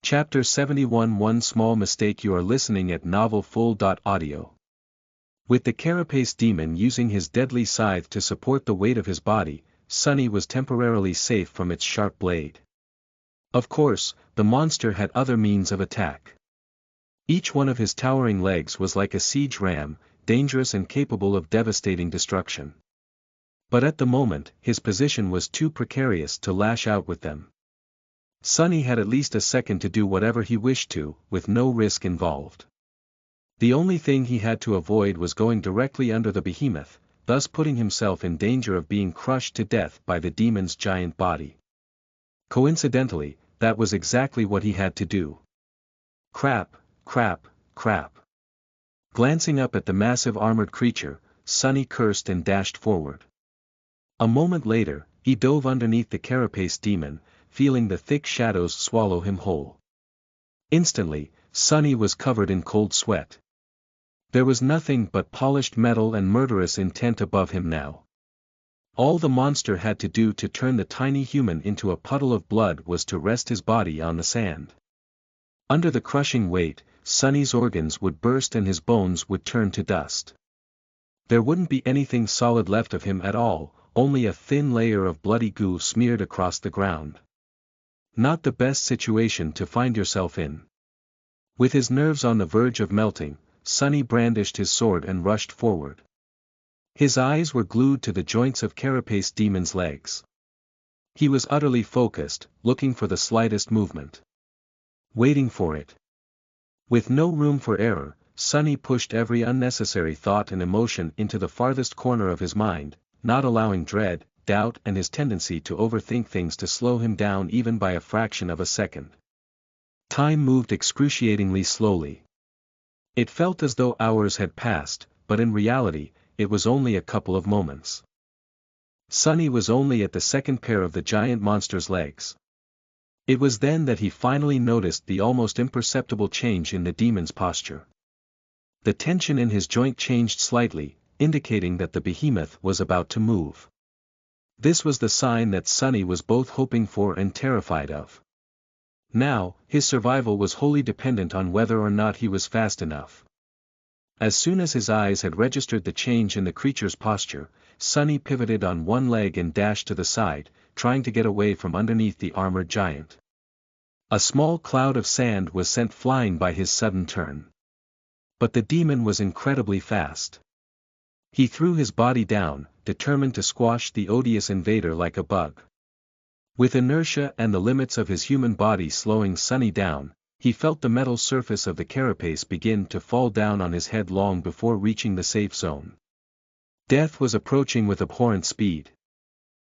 Chapter 71 One small mistake. You are listening at novelfull.audio. With the carapace demon using his deadly scythe to support the weight of his body, Sunny was temporarily safe from its sharp blade. Of course, the monster had other means of attack. Each one of his towering legs was like a siege ram, dangerous and capable of devastating destruction. But at the moment, his position was too precarious to lash out with them. Sunny had at least a second to do whatever he wished to, with no risk involved. The only thing he had to avoid was going directly under the behemoth, thus putting himself in danger of being crushed to death by the demon's giant body. Coincidentally, that was exactly what he had to do. Crap, crap, crap. Glancing up at the massive armored creature, Sunny cursed and dashed forward. A moment later, he dove underneath the carapace demon, feeling the thick shadows swallow him whole. Instantly, Sunny was covered in cold sweat. There was nothing but polished metal and murderous intent above him now. All the monster had to do to turn the tiny human into a puddle of blood was to rest his body on the sand. Under the crushing weight, Sunny's organs would burst and his bones would turn to dust. There wouldn't be anything solid left of him at all, only a thin layer of bloody goo smeared across the ground. Not the best situation to find yourself in. With his nerves on the verge of melting, Sunny brandished his sword and rushed forward. His eyes were glued to the joints of carapace demon's legs. He was utterly focused, looking for the slightest movement. Waiting for it. With no room for error, Sunny pushed every unnecessary thought and emotion into the farthest corner of his mind, not allowing dread, doubt and his tendency to overthink things to slow him down even by a fraction of a second. Time moved excruciatingly slowly. It felt as though hours had passed, but in reality, it was only a couple of moments. Sunny was only at the second pair of the giant monster's legs. It was then that he finally noticed the almost imperceptible change in the demon's posture. The tension in his joint changed slightly, indicating that the behemoth was about to move. This was the sign that Sunny was both hoping for and terrified of. Now, his survival was wholly dependent on whether or not he was fast enough. As soon as his eyes had registered the change in the creature's posture, Sunny pivoted on one leg and dashed to the side, trying to get away from underneath the armored giant. A small cloud of sand was sent flying by his sudden turn. But the demon was incredibly fast. He threw his body down, determined to squash the odious invader like a bug. With inertia and the limits of his human body slowing Sunny down, he felt the metal surface of the carapace begin to fall down on his head long before reaching the safe zone. Death was approaching with abhorrent speed.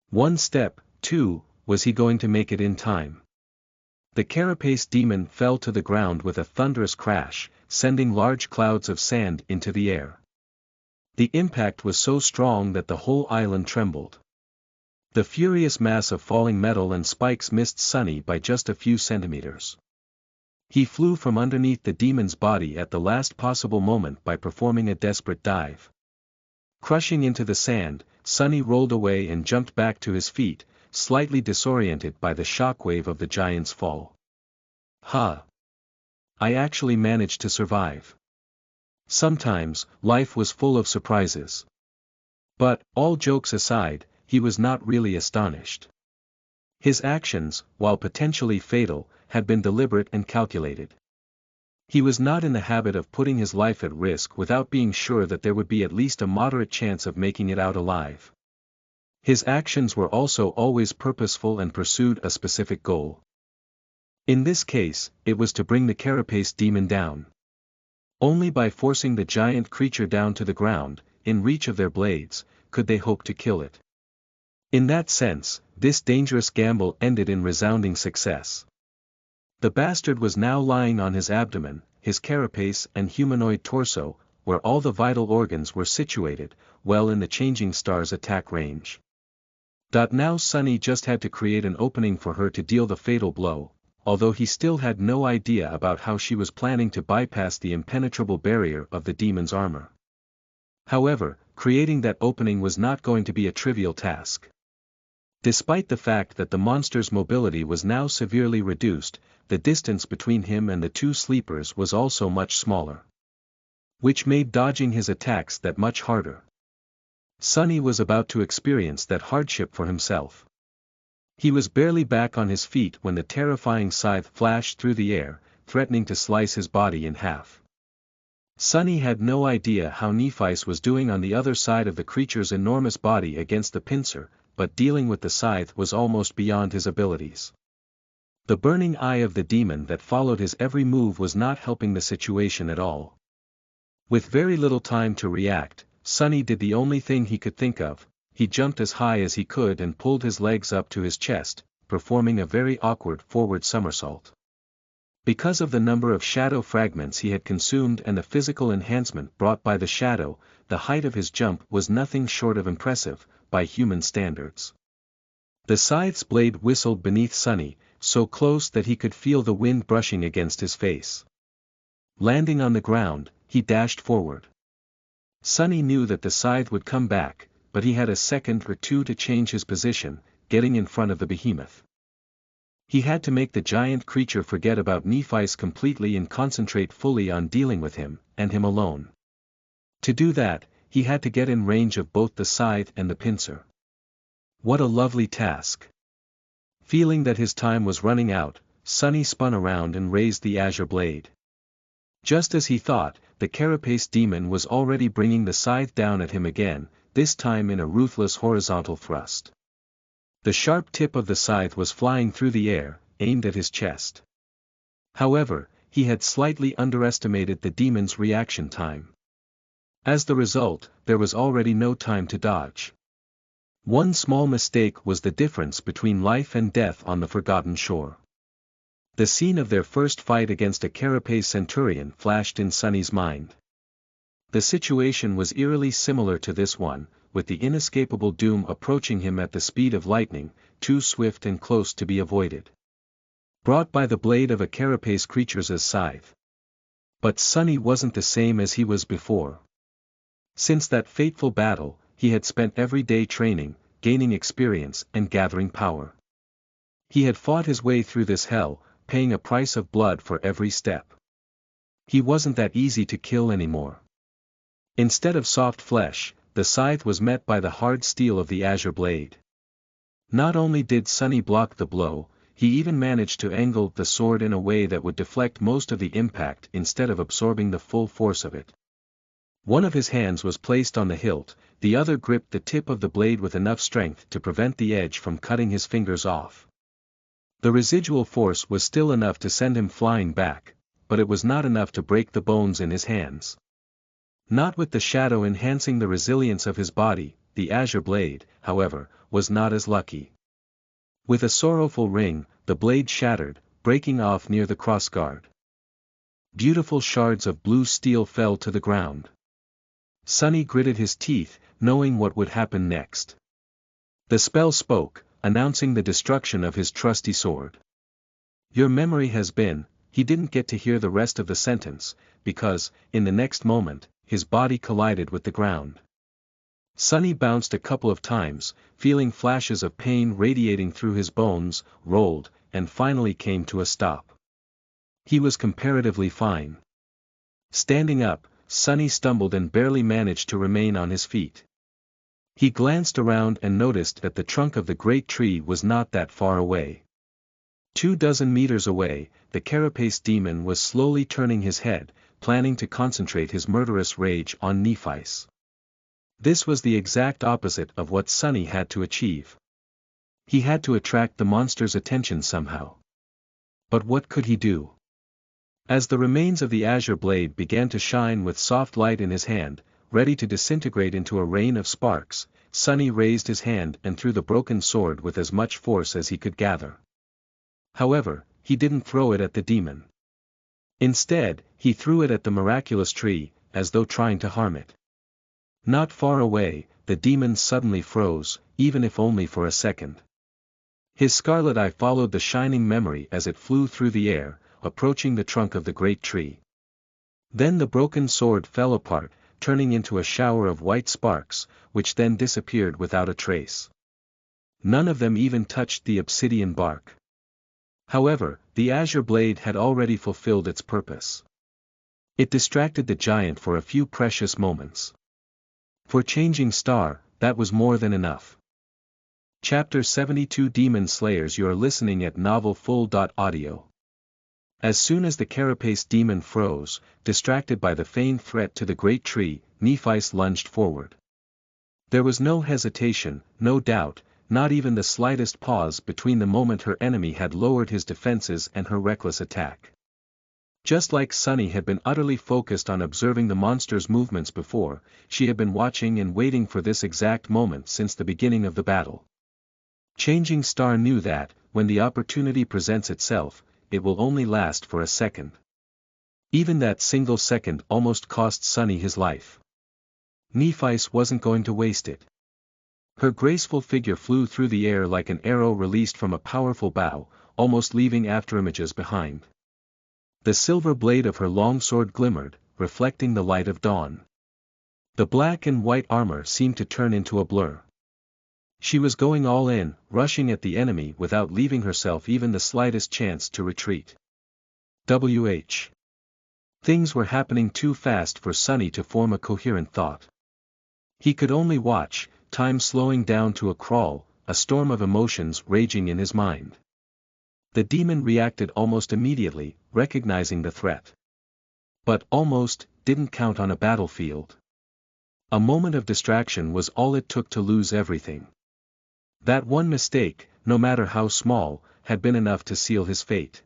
One step, too, was he going to make it in time? The carapace demon fell to the ground with a thunderous crash, sending large clouds of sand into the air. The impact was so strong that the whole island trembled. The furious mass of falling metal and spikes missed Sunny by just a few centimeters. He flew from underneath the demon's body at the last possible moment by performing a desperate dive. Crushing into the sand, Sunny rolled away and jumped back to his feet, slightly disoriented by the shockwave of the giant's fall. Ha! I actually managed to survive. Sometimes, life was full of surprises. But, all jokes aside, he was not really astonished. His actions, while potentially fatal, had been deliberate and calculated. He was not in the habit of putting his life at risk without being sure that there would be at least a moderate chance of making it out alive. His actions were also always purposeful and pursued a specific goal. In this case, it was to bring the carapace demon down. Only by forcing the giant creature down to the ground, in reach of their blades, could they hope to kill it. In that sense, this dangerous gamble ended in resounding success. The bastard was now lying on his abdomen, his carapace and humanoid torso, where all the vital organs were situated, well in the changing star's attack range. Now Sunny just had to create an opening for her to deal the fatal blow, although he still had no idea about how she was planning to bypass the impenetrable barrier of the demon's armor. However, creating that opening was not going to be a trivial task. Despite the fact that the monster's mobility was now severely reduced, the distance between him and the two sleepers was also much smaller, which made dodging his attacks that much harder. Sonny was about to experience that hardship for himself. He was barely back on his feet when the terrifying scythe flashed through the air, threatening to slice his body in half. Sonny had no idea how Nephi's was doing on the other side of the creature's enormous body against the pincer, but dealing with the scythe was almost beyond his abilities. The burning eye of the demon that followed his every move was not helping the situation at all. With very little time to react, Sonny did the only thing he could think of. He jumped as high as he could and pulled his legs up to his chest, performing a very awkward forward somersault. Because of the number of shadow fragments he had consumed and the physical enhancement brought by the shadow, the height of his jump was nothing short of impressive, by human standards. The scythe's blade whistled beneath Sonny, so close that he could feel the wind brushing against his face. Landing on the ground, he dashed forward. Sonny knew that the scythe would come back, but he had a second or two to change his position, getting in front of the behemoth. He had to make the giant creature forget about Nephi's completely and concentrate fully on dealing with him, and him alone. To do that, he had to get in range of both the scythe and the pincer. What a lovely task! Feeling that his time was running out, Sonny spun around and raised the azure blade. Just as he thought, the carapace demon was already bringing the scythe down at him again, this time in a ruthless horizontal thrust. The sharp tip of the scythe was flying through the air, aimed at his chest. However, he had slightly underestimated the demon's reaction time. As the result, there was already no time to dodge. One small mistake was the difference between life and death on the Forgotten Shore. The scene of their first fight against a carapace centurion flashed in Sonny's mind. The situation was eerily similar to this one, with the inescapable doom approaching him at the speed of lightning, too swift and close to be avoided. Brought by the blade of a carapace creature's scythe. But Sonny wasn't the same as he was before. Since that fateful battle, he had spent every day training, gaining experience and gathering power. He had fought his way through this hell, paying a price of blood for every step. He wasn't that easy to kill anymore. Instead of soft flesh, the scythe was met by the hard steel of the azure blade. Not only did Sonny block the blow, he even managed to angle the sword in a way that would deflect most of the impact instead of absorbing the full force of it. One of his hands was placed on the hilt, the other gripped the tip of the blade with enough strength to prevent the edge from cutting his fingers off. The residual force was still enough to send him flying back, but it was not enough to break the bones in his hands. Not with the shadow enhancing the resilience of his body, the azure blade, however, was not as lucky. With a sorrowful ring, the blade shattered, breaking off near the crossguard. Beautiful shards of blue steel fell to the ground. Sonny gritted his teeth, knowing what would happen next. The spell spoke, announcing the destruction of his trusty sword. Your memory has been. He didn't get to hear the rest of the sentence, because, in the next moment, his body collided with the ground. Sonny bounced a couple of times, feeling flashes of pain radiating through his bones, rolled, and finally came to a stop. He was comparatively fine. Standing up, Sonny stumbled and barely managed to remain on his feet. He glanced around and noticed that the trunk of the great tree was not that far away. 24 meters away, the carapace demon was slowly turning his head, planning to concentrate his murderous rage on Nephi's. This was the exact opposite of what Sonny had to achieve. He had to attract the monster's attention somehow. But what could he do? As the remains of the azure blade began to shine with soft light in his hand, ready to disintegrate into a rain of sparks, Sonny raised his hand and threw the broken sword with as much force as he could gather. However, he didn't throw it at the demon. Instead, he threw it at the miraculous tree, as though trying to harm it. Not far away, the demon suddenly froze, even if only for a second. His scarlet eye followed the shining memory as it flew through the air, approaching the trunk of the great tree. Then the broken sword fell apart, turning into a shower of white sparks, which then disappeared without a trace. None of them even touched the obsidian bark. However, the azure blade had already fulfilled its purpose. It distracted the giant for a few precious moments. For Changing Star, that was more than enough. Chapter 72 Demon Slayers. You are listening at NovelFull.audio. As soon as the carapace demon froze, distracted by the feigned threat to the great tree, Nephice lunged forward. There was no hesitation, no doubt, not even the slightest pause between the moment her enemy had lowered his defenses and her reckless attack. Just like Sunny had been utterly focused on observing the monster's movements before, she had been watching and waiting for this exact moment since the beginning of the battle. Changing Star knew that, when the opportunity presents itself, it will only last for a second. Even that single second almost cost Sunny his life. Nephice wasn't going to waste it. Her graceful figure flew through the air like an arrow released from a powerful bow, almost leaving afterimages behind. The silver blade of her long sword glimmered, reflecting the light of dawn. The black and white armor seemed to turn into a blur. She was going all in, rushing at the enemy without leaving herself even the slightest chance to retreat. Things were happening too fast for Sunny to form a coherent thought. He could only watch, time slowing down to a crawl, a storm of emotions raging in his mind. The demon reacted almost immediately, recognizing the threat. But almost didn't count on a battlefield. A moment of distraction was all it took to lose everything. That one mistake, no matter how small, had been enough to seal his fate.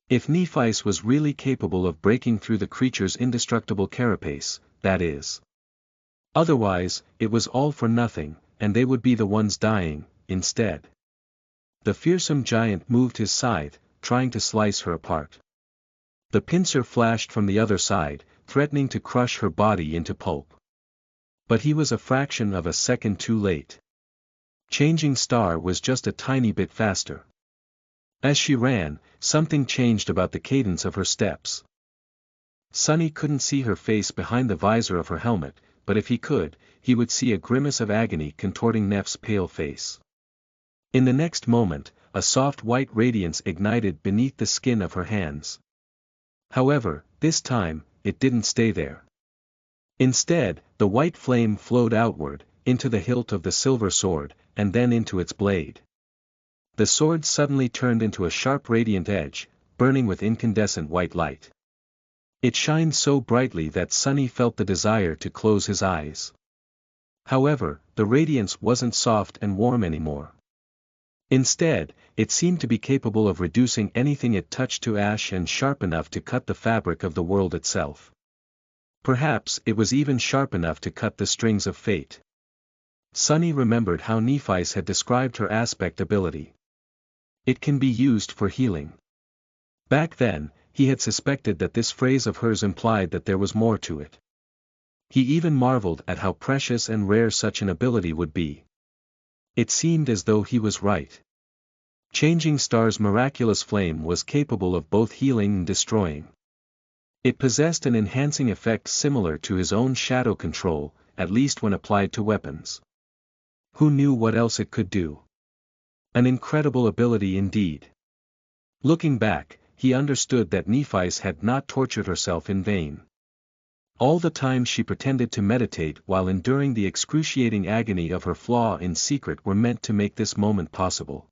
If Nephice was really capable of breaking through the creature's indestructible carapace, that is. Otherwise, it was all for nothing, and they would be the ones dying, instead. The fearsome giant moved his scythe, trying to slice her apart. The pincer flashed from the other side, threatening to crush her body into pulp. But he was a fraction of a second too late. Changing Star was just a tiny bit faster. As she ran, something changed about the cadence of her steps. Sunny couldn't see her face behind the visor of her helmet, but if he could, he would see a grimace of agony contorting Neph's pale face. In the next moment, a soft white radiance ignited beneath the skin of her hands. However, this time, it didn't stay there. Instead, the white flame flowed outward, into the hilt of the silver sword, and then into its blade. The sword suddenly turned into a sharp radiant edge, burning with incandescent white light. It shined so brightly that Sunny felt the desire to close his eyes. However, the radiance wasn't soft and warm anymore. Instead, it seemed to be capable of reducing anything it touched to ash and sharp enough to cut the fabric of the world itself. Perhaps it was even sharp enough to cut the strings of fate. Sunny remembered how Nephice had described her aspect ability. It can be used for healing. Back then, he had suspected that this phrase of hers implied that there was more to it. He even marveled at how precious and rare such an ability would be. It seemed as though he was right. Changing Star's miraculous flame was capable of both healing and destroying. It possessed an enhancing effect similar to his own shadow control, at least when applied to weapons. Who knew what else it could do? An incredible ability indeed. Looking back, he understood that Nephice had not tortured herself in vain. All the time she pretended to meditate while enduring the excruciating agony of her flaw in secret were meant to make this moment possible.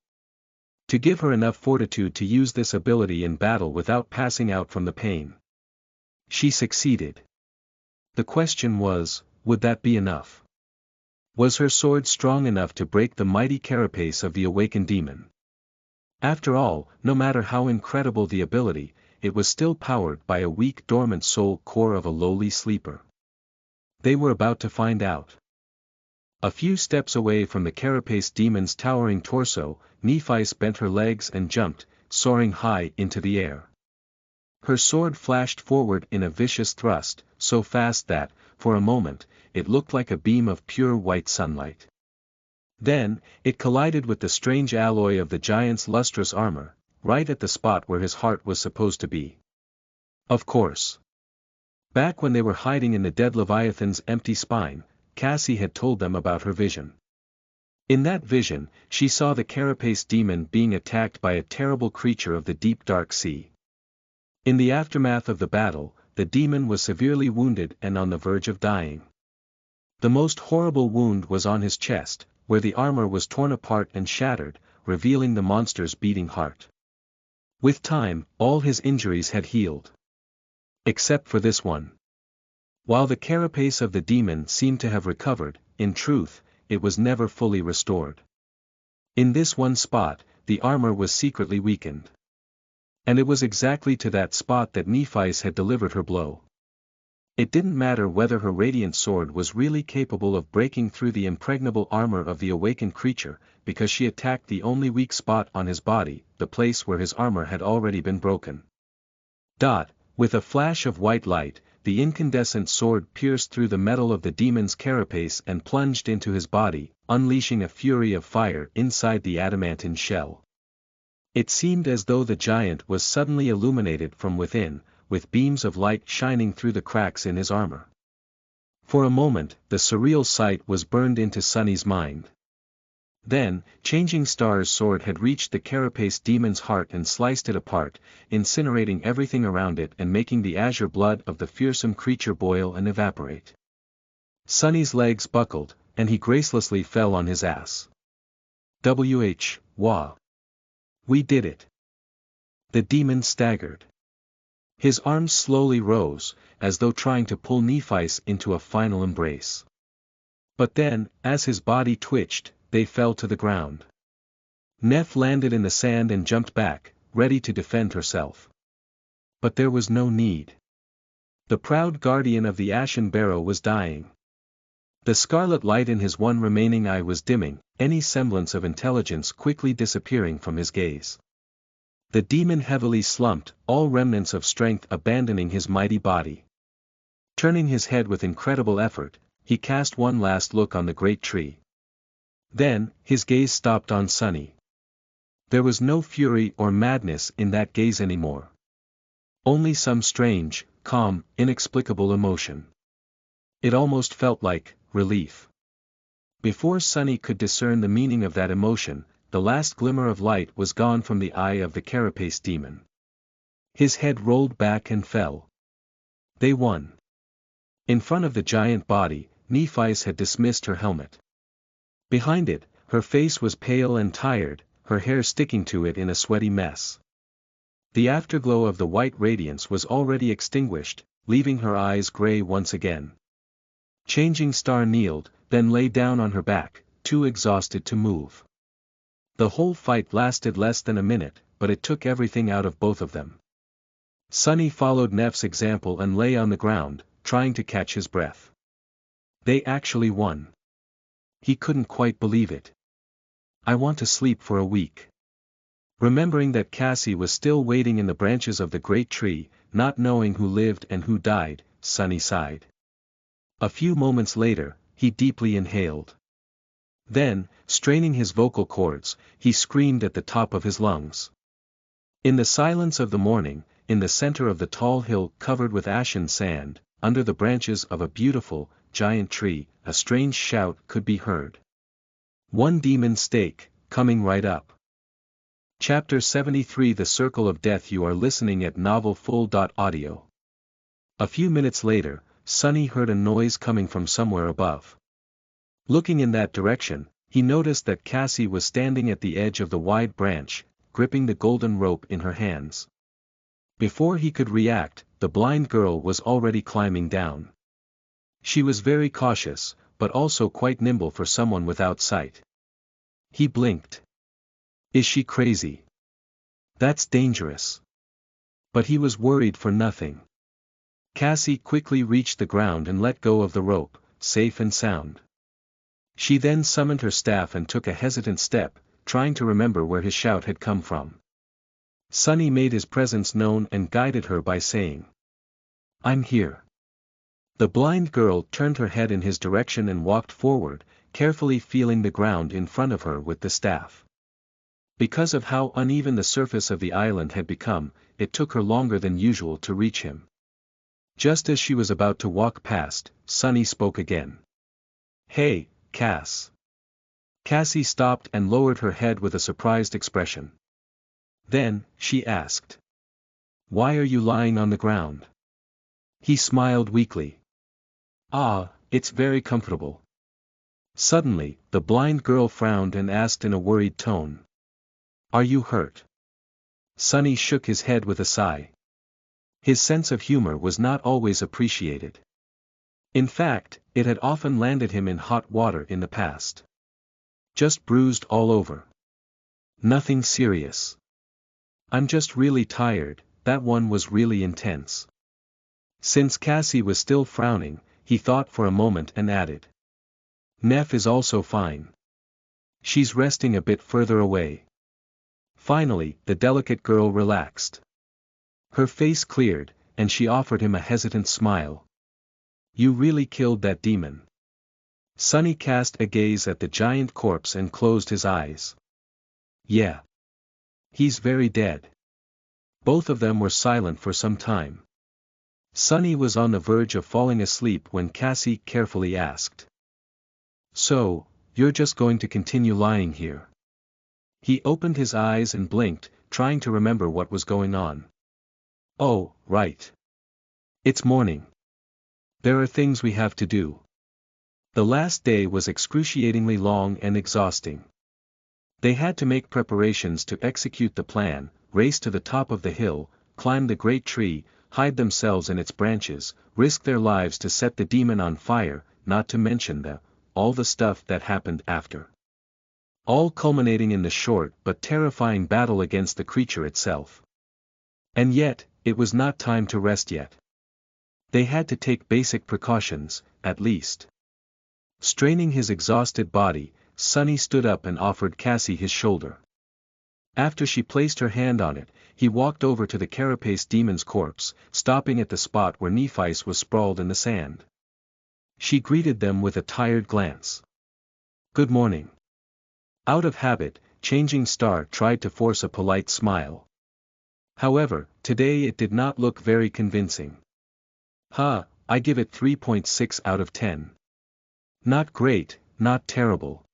To give her enough fortitude to use this ability in battle without passing out from the pain. She succeeded. The question was, would that be enough? Was her sword strong enough to break the mighty carapace of the awakened demon? After all, no matter how incredible the ability, it was still powered by a weak dormant soul core of a lowly sleeper. They were about to find out. A few steps away from the carapace demon's towering torso, Nephice bent her legs and jumped, soaring high into the air. Her sword flashed forward in a vicious thrust, so fast that, for a moment, it looked like a beam of pure white sunlight. Then, it collided with the strange alloy of the giant's lustrous armor, right at the spot where his heart was supposed to be. Of course. Back when they were hiding in the dead Leviathan's empty spine, Cassie had told them about her vision. In that vision, she saw the carapace demon being attacked by a terrible creature of the deep dark sea. In the aftermath of the battle, the demon was severely wounded and on the verge of dying. The most horrible wound was on his chest, where the armor was torn apart and shattered, revealing the monster's beating heart. With time, all his injuries had healed. Except for this one. While the carapace of the demon seemed to have recovered, in truth, it was never fully restored. In this one spot, the armor was secretly weakened. And it was exactly to that spot that Nephis had delivered her blow. It didn't matter whether her radiant sword was really capable of breaking through the impregnable armor of the awakened creature, because she attacked the only weak spot on his body, the place where his armor had already been broken. With a flash of white light, the incandescent sword pierced through the metal of the demon's carapace and plunged into his body, unleashing a fury of fire inside the adamantine shell. It seemed as though the giant was suddenly illuminated from within, with beams of light shining through the cracks in his armor. For a moment, the surreal sight was burned into Sunny's mind. Then, Changing Star's sword had reached the carapace demon's heart and sliced it apart, incinerating everything around it and making the azure blood of the fearsome creature boil and evaporate. Sunny's legs buckled, and he gracelessly fell on his ass. Wah! We did it. The demon staggered. His arms slowly rose, as though trying to pull Nephis into a final embrace. But then, as his body twitched, they fell to the ground. Neph landed in the sand and jumped back, ready to defend herself. But there was no need. The proud guardian of the Ashen Barrow was dying. The scarlet light in his one remaining eye was dimming, any semblance of intelligence quickly disappearing from his gaze. The demon heavily slumped, all remnants of strength abandoning his mighty body. Turning his head with incredible effort, he cast one last look on the great tree. Then, his gaze stopped on Sunny. There was no fury or madness in that gaze anymore. Only some strange, calm, inexplicable emotion. It almost felt like relief. Before Sunny could discern the meaning of that emotion, the last glimmer of light was gone from the eye of the carapace demon. His head rolled back and fell. They won. In front of the giant body, Nephis had dismissed her helmet. Behind it, her face was pale and tired, her hair sticking to it in a sweaty mess. The afterglow of the white radiance was already extinguished, leaving her eyes gray once again. Changing Star kneeled, then lay down on her back, too exhausted to move. The whole fight lasted less than a minute, but it took everything out of both of them. Sunny followed Neph's example and lay on the ground, trying to catch his breath. They actually won. He couldn't quite believe it. I want to sleep for a week. Remembering that Cassie was still waiting in the branches of the great tree, not knowing who lived and who died, Sunny sighed. A few moments later, he deeply inhaled. Then, straining his vocal cords, he screamed at the top of his lungs. In the silence of the morning, in the center of the tall hill covered with ashen sand, under the branches of a beautiful, giant tree, a strange shout could be heard. One demon stake, coming right up. Chapter 73 The Circle of Death. You are listening at NovelFull.audio. A few minutes later, Sunny heard a noise coming from somewhere above. Looking in that direction, he noticed that Cassie was standing at the edge of the wide branch, gripping the golden rope in her hands. Before he could react, the blind girl was already climbing down. She was very cautious, but also quite nimble for someone without sight. He blinked. Is she crazy? That's dangerous. But he was worried for nothing. Cassie quickly reached the ground and let go of the rope, safe and sound. She then summoned her staff and took a hesitant step, trying to remember where his shout had come from. Sunny made his presence known and guided her by saying, "I'm here." The blind girl turned her head in his direction and walked forward, carefully feeling the ground in front of her with the staff. Because of how uneven the surface of the island had become, it took her longer than usual to reach him. Just as she was about to walk past, Sunny spoke again. "Hey, Cass. Cassie stopped and lowered her head with a surprised expression. Then, she asked. Why are you lying on the ground? He smiled weakly. Ah, it's very comfortable. Suddenly, the blind girl frowned and asked in a worried tone. Are you hurt? Sonny shook his head with a sigh. His sense of humor was not always appreciated. In fact, it had often landed him in hot water in the past. Just bruised all over. Nothing serious. I'm just really tired, that one was really intense. Since Cassie was still frowning, he thought for a moment and added. Neff is also fine. She's resting a bit further away. Finally, the delicate girl relaxed. Her face cleared, and she offered him a hesitant smile. You really killed that demon. Sonny cast a gaze at the giant corpse and closed his eyes. Yeah. He's very dead. Both of them were silent for some time. Sonny was on the verge of falling asleep when Cassie carefully asked. So, you're just going to continue lying here? He opened his eyes and blinked, trying to remember what was going on. Oh, right. It's morning. There are things we have to do. The last day was excruciatingly long and exhausting. They had to make preparations to execute the plan, race to the top of the hill, climb the great tree, hide themselves in its branches, risk their lives to set the demon on fire, not to mention all the stuff that happened after. All culminating in the short but terrifying battle against the creature itself. And yet, it was not time to rest yet. They had to take basic precautions, at least. Straining his exhausted body, Sonny stood up and offered Cassie his shoulder. After she placed her hand on it, he walked over to the carapace demon's corpse, stopping at the spot where Nephice was sprawled in the sand. She greeted them with a tired glance. Good morning. Out of habit, Changing Star tried to force a polite smile. However, today it did not look very convincing. I give it 3.6 out of 10. Not great, not terrible.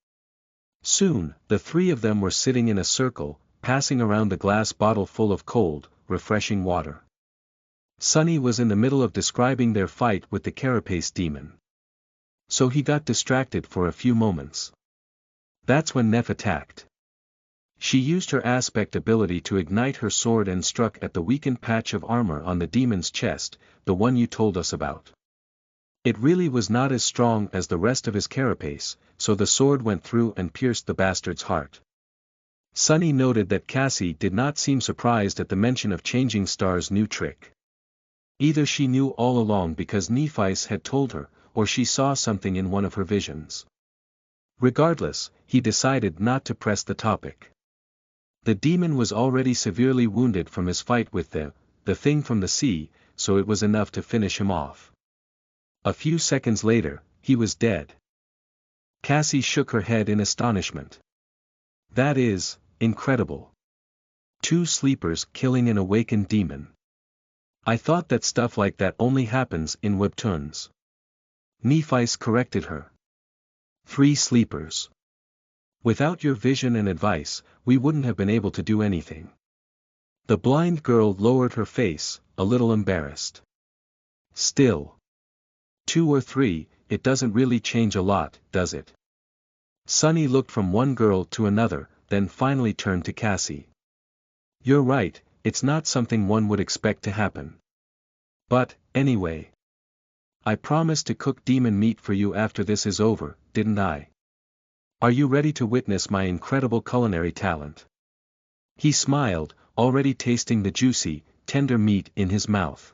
Soon, the three of them were sitting in a circle, passing around the glass bottle full of cold, refreshing water. Sonny was in the middle of describing their fight with the carapace demon. So he got distracted for a few moments. That's when Neff attacked. She used her aspect ability to ignite her sword and struck at the weakened patch of armor on the demon's chest, the one you told us about. It really was not as strong as the rest of his carapace, so the sword went through and pierced the bastard's heart. Sonny noted that Cassie did not seem surprised at the mention of Changing Star's new trick. Either she knew all along because Nephice had told her, or she saw something in one of her visions. Regardless, he decided not to press the topic. The demon was already severely wounded from his fight with the thing from the sea, so it was enough to finish him off. A few seconds later, he was dead. Cassie shook her head in astonishment. That is incredible. 2 sleepers killing an awakened demon. I thought that stuff like that only happens in webtoons. Nephice corrected her. 3 sleepers. Without your vision and advice, we wouldn't have been able to do anything. The blind girl lowered her face, a little embarrassed. Still. 2 or 3, it doesn't really change a lot, does it? Sonny looked from one girl to another, then finally turned to Cassie. You're right, it's not something one would expect to happen. But, anyway. I promised to cook demon meat for you after this is over, didn't I? Are you ready to witness my incredible culinary talent? He smiled, already tasting the juicy, tender meat in his mouth.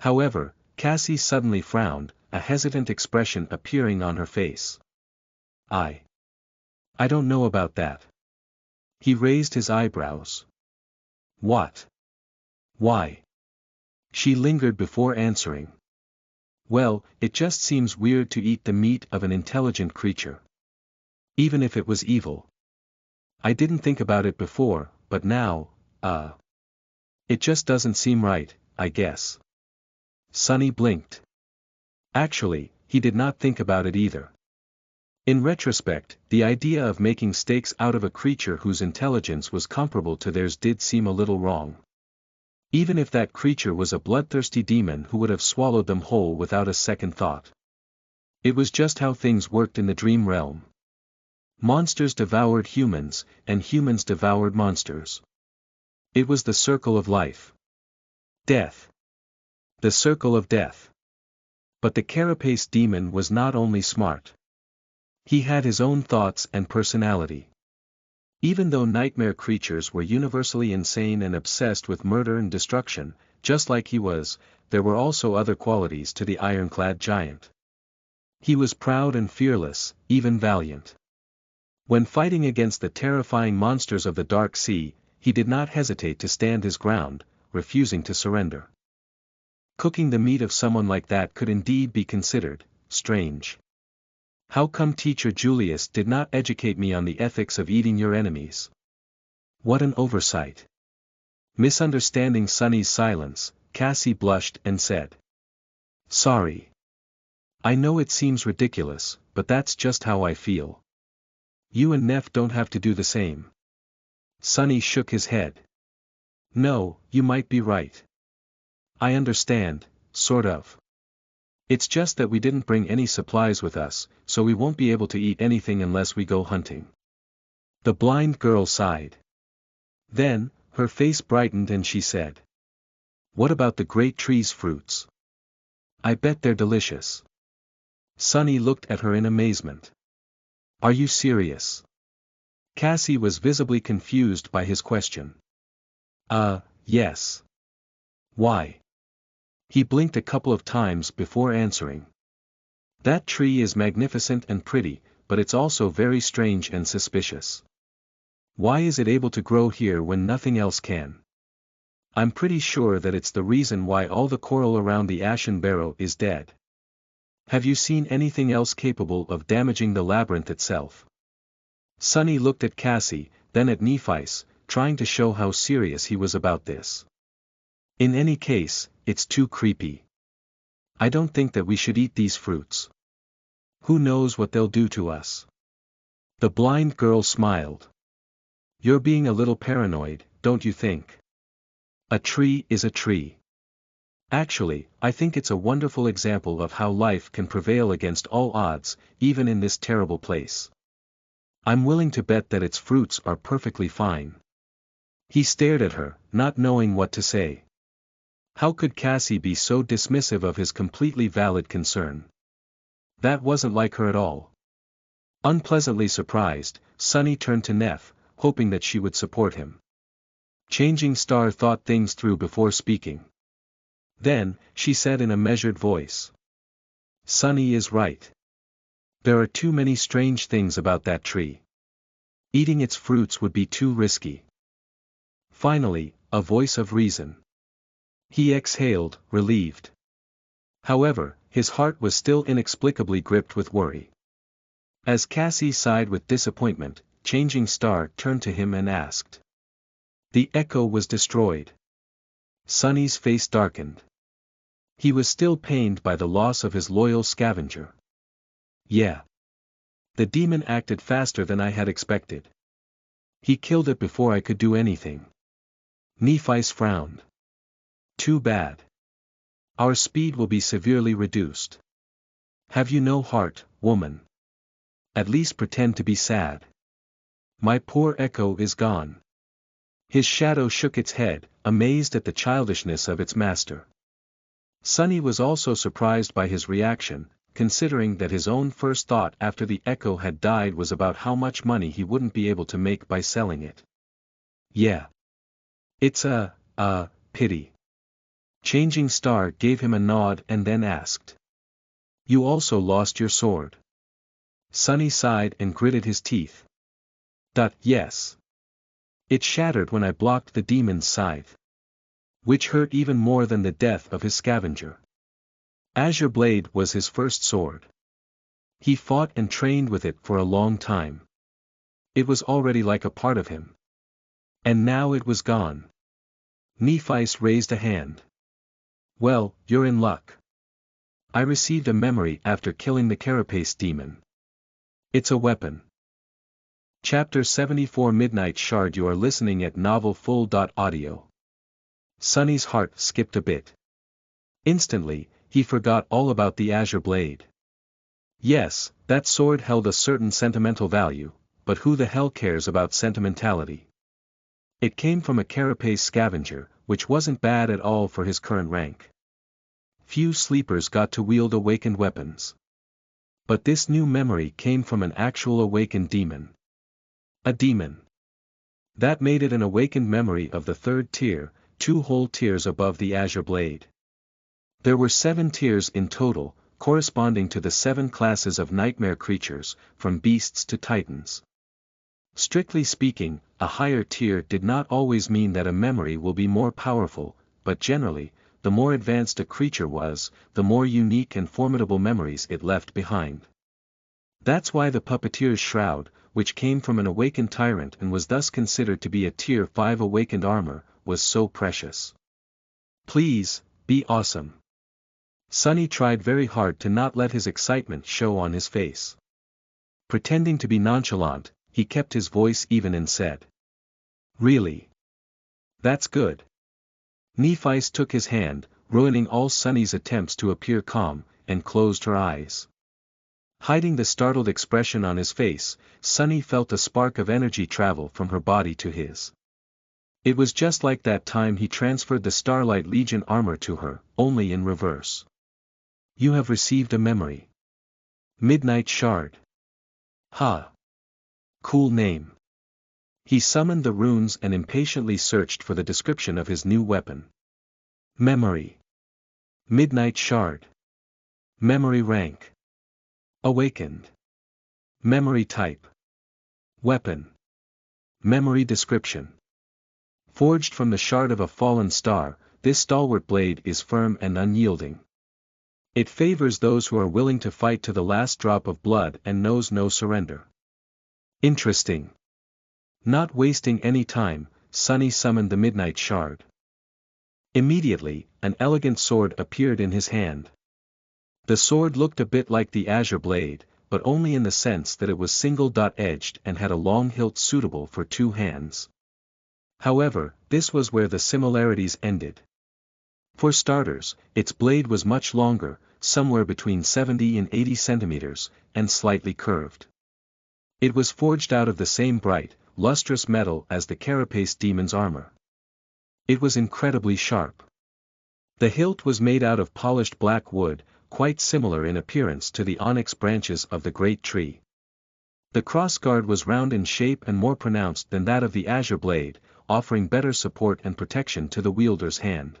However, Cassie suddenly frowned, a hesitant expression appearing on her face. I don't know about that. He raised his eyebrows. What? Why? She lingered before answering. Well, it just seems weird to eat the meat of an intelligent creature. Even if it was evil. I didn't think about it before, but now, it just doesn't seem right, I guess. Sonny blinked. Actually, he did not think about it either. In retrospect, the idea of making steaks out of a creature whose intelligence was comparable to theirs did seem a little wrong. Even if that creature was a bloodthirsty demon who would have swallowed them whole without a second thought. It was just how things worked in the dream realm. Monsters devoured humans, and humans devoured monsters. It was the circle of life. Death. The circle of death. But the carapace demon was not only smart. He had his own thoughts and personality. Even though nightmare creatures were universally insane and obsessed with murder and destruction, just like he was, there were also other qualities to the ironclad giant. He was proud and fearless, even valiant. When fighting against the terrifying monsters of the Dark Sea, he did not hesitate to stand his ground, refusing to surrender. Cooking the meat of someone like that could indeed be considered strange. How come Teacher Julius did not educate me on the ethics of eating your enemies? What an oversight. Misunderstanding Sunny's silence, Cassie blushed and said. Sorry. I know it seems ridiculous, but that's just how I feel. You and Neff don't have to do the same. Sunny shook his head. No, you might be right. I understand, sort of. It's just that we didn't bring any supplies with us, so we won't be able to eat anything unless we go hunting. The blind girl sighed. Then, her face brightened and she said. What about the great tree's fruits? I bet they're delicious. Sunny looked at her in amazement. Are you serious? Cassie was visibly confused by his question. Yes. Why? He blinked a couple of times before answering. That tree is magnificent and pretty, but it's also very strange and suspicious. Why is it able to grow here when nothing else can? I'm pretty sure that it's the reason why all the coral around the Ashen Barrow is dead. Have you seen anything else capable of damaging the labyrinth itself? Sunny looked at Cassie, then at Nephice, trying to show how serious he was about this. In any case, it's too creepy. I don't think that we should eat these fruits. Who knows what they'll do to us? The blind girl smiled. You're being a little paranoid, don't you think? A tree is a tree. Actually, I think it's a wonderful example of how life can prevail against all odds, even in this terrible place. I'm willing to bet that its fruits are perfectly fine. He stared at her, not knowing what to say. How could Cassie be so dismissive of his completely valid concern? That wasn't like her at all. Unpleasantly surprised, Sunny turned to Neff, hoping that she would support him. Changing Star thought things through before speaking. Then, she said in a measured voice. Sunny is right. There are too many strange things about that tree. Eating its fruits would be too risky. Finally, a voice of reason. He exhaled, relieved. However, his heart was still inexplicably gripped with worry. As Cassie sighed with disappointment, Changing Star turned to him and asked. The echo was destroyed. Sunny's face darkened. He was still pained by the loss of his loyal scavenger. Yeah. The demon acted faster than I had expected. He killed it before I could do anything. Nephice frowned. Too bad. Our speed will be severely reduced. Have you no heart, woman? At least pretend to be sad. My poor echo is gone. His shadow shook its head, amazed at the childishness of its master. Sunny was also surprised by his reaction, considering that his own first thought after the echo had died was about how much money he wouldn't be able to make by selling it. Yeah. It's a pity. Changing Star gave him a nod and then asked. You also lost your sword. Sunny sighed and gritted his teeth. Yes. It shattered when I blocked the demon's scythe. Which hurt even more than the death of his scavenger. Azure Blade was his first sword. He fought and trained with it for a long time. It was already like a part of him. And now it was gone. Nephice raised a hand. Well, you're in luck. I received a memory after killing the carapace demon. It's a weapon. Chapter 74 Midnight Shard. You are listening at NovelFull.audio. Sunny's heart skipped a bit. Instantly, he forgot all about the azure blade. Yes, that sword held a certain sentimental value, but who the hell cares about sentimentality? It came from a carapace scavenger, which wasn't bad at all for his current rank. Few sleepers got to wield awakened weapons. But this new memory came from an actual awakened demon. A demon. That made it an awakened memory of the third tier, 2 whole tiers above the azure blade. There were 7 tiers in total, corresponding to the 7 classes of nightmare creatures, from beasts to titans. Strictly speaking, a higher tier did not always mean that a memory will be more powerful, but generally, the more advanced a creature was, the more unique and formidable memories it left behind. That's why the Puppeteer's Shroud, which came from an awakened tyrant and was thus considered to be a Tier 5 awakened armor, was so precious. Please, be awesome. Sunny tried very hard to not let his excitement show on his face. Pretending to be nonchalant, he kept his voice even and said, "Really? That's good." Nephice took his hand, ruining all Sunny's attempts to appear calm, and closed her eyes. Hiding the startled expression on his face, Sunny felt a spark of energy travel from her body to his. It was just like that time he transferred the Starlight Legion armor to her, only in reverse. You have received a memory. Midnight Shard. Ha! Cool name. He summoned the runes and impatiently searched for the description of his new weapon. Memory. Midnight Shard. Memory rank. Awakened. Memory type. Weapon. Memory description. Forged from the shard of a fallen star, this stalwart blade is firm and unyielding. It favors those who are willing to fight to the last drop of blood and knows no surrender. Interesting. Not wasting any time, Sunny summoned the Midnight Shard. Immediately, an elegant sword appeared in his hand. The sword looked a bit like the azure blade, but only in the sense that it was single-edged and had a long hilt suitable for 2 hands. However, this was where the similarities ended. For starters, its blade was much longer, somewhere between 70 and 80 centimeters, and slightly curved. It was forged out of the same bright, lustrous metal as the carapace demon's armor. It was incredibly sharp. The hilt was made out of polished black wood, quite similar in appearance to the onyx branches of the great tree. The crossguard was round in shape and more pronounced than that of the azure blade, offering better support and protection to the wielder's hand.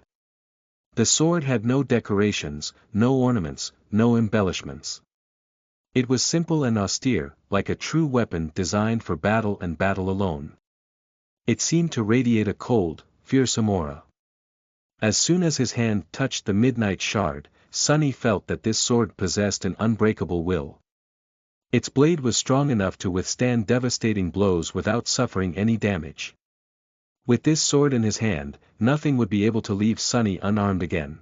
The sword had no decorations, no ornaments, no embellishments. It was simple and austere, like a true weapon designed for battle and battle alone. It seemed to radiate a cold, fearsome aura. As soon as his hand touched the Midnight Shard, Sunny felt that this sword possessed an unbreakable will. Its blade was strong enough to withstand devastating blows without suffering any damage. With this sword in his hand, nothing would be able to leave Sunny unarmed again.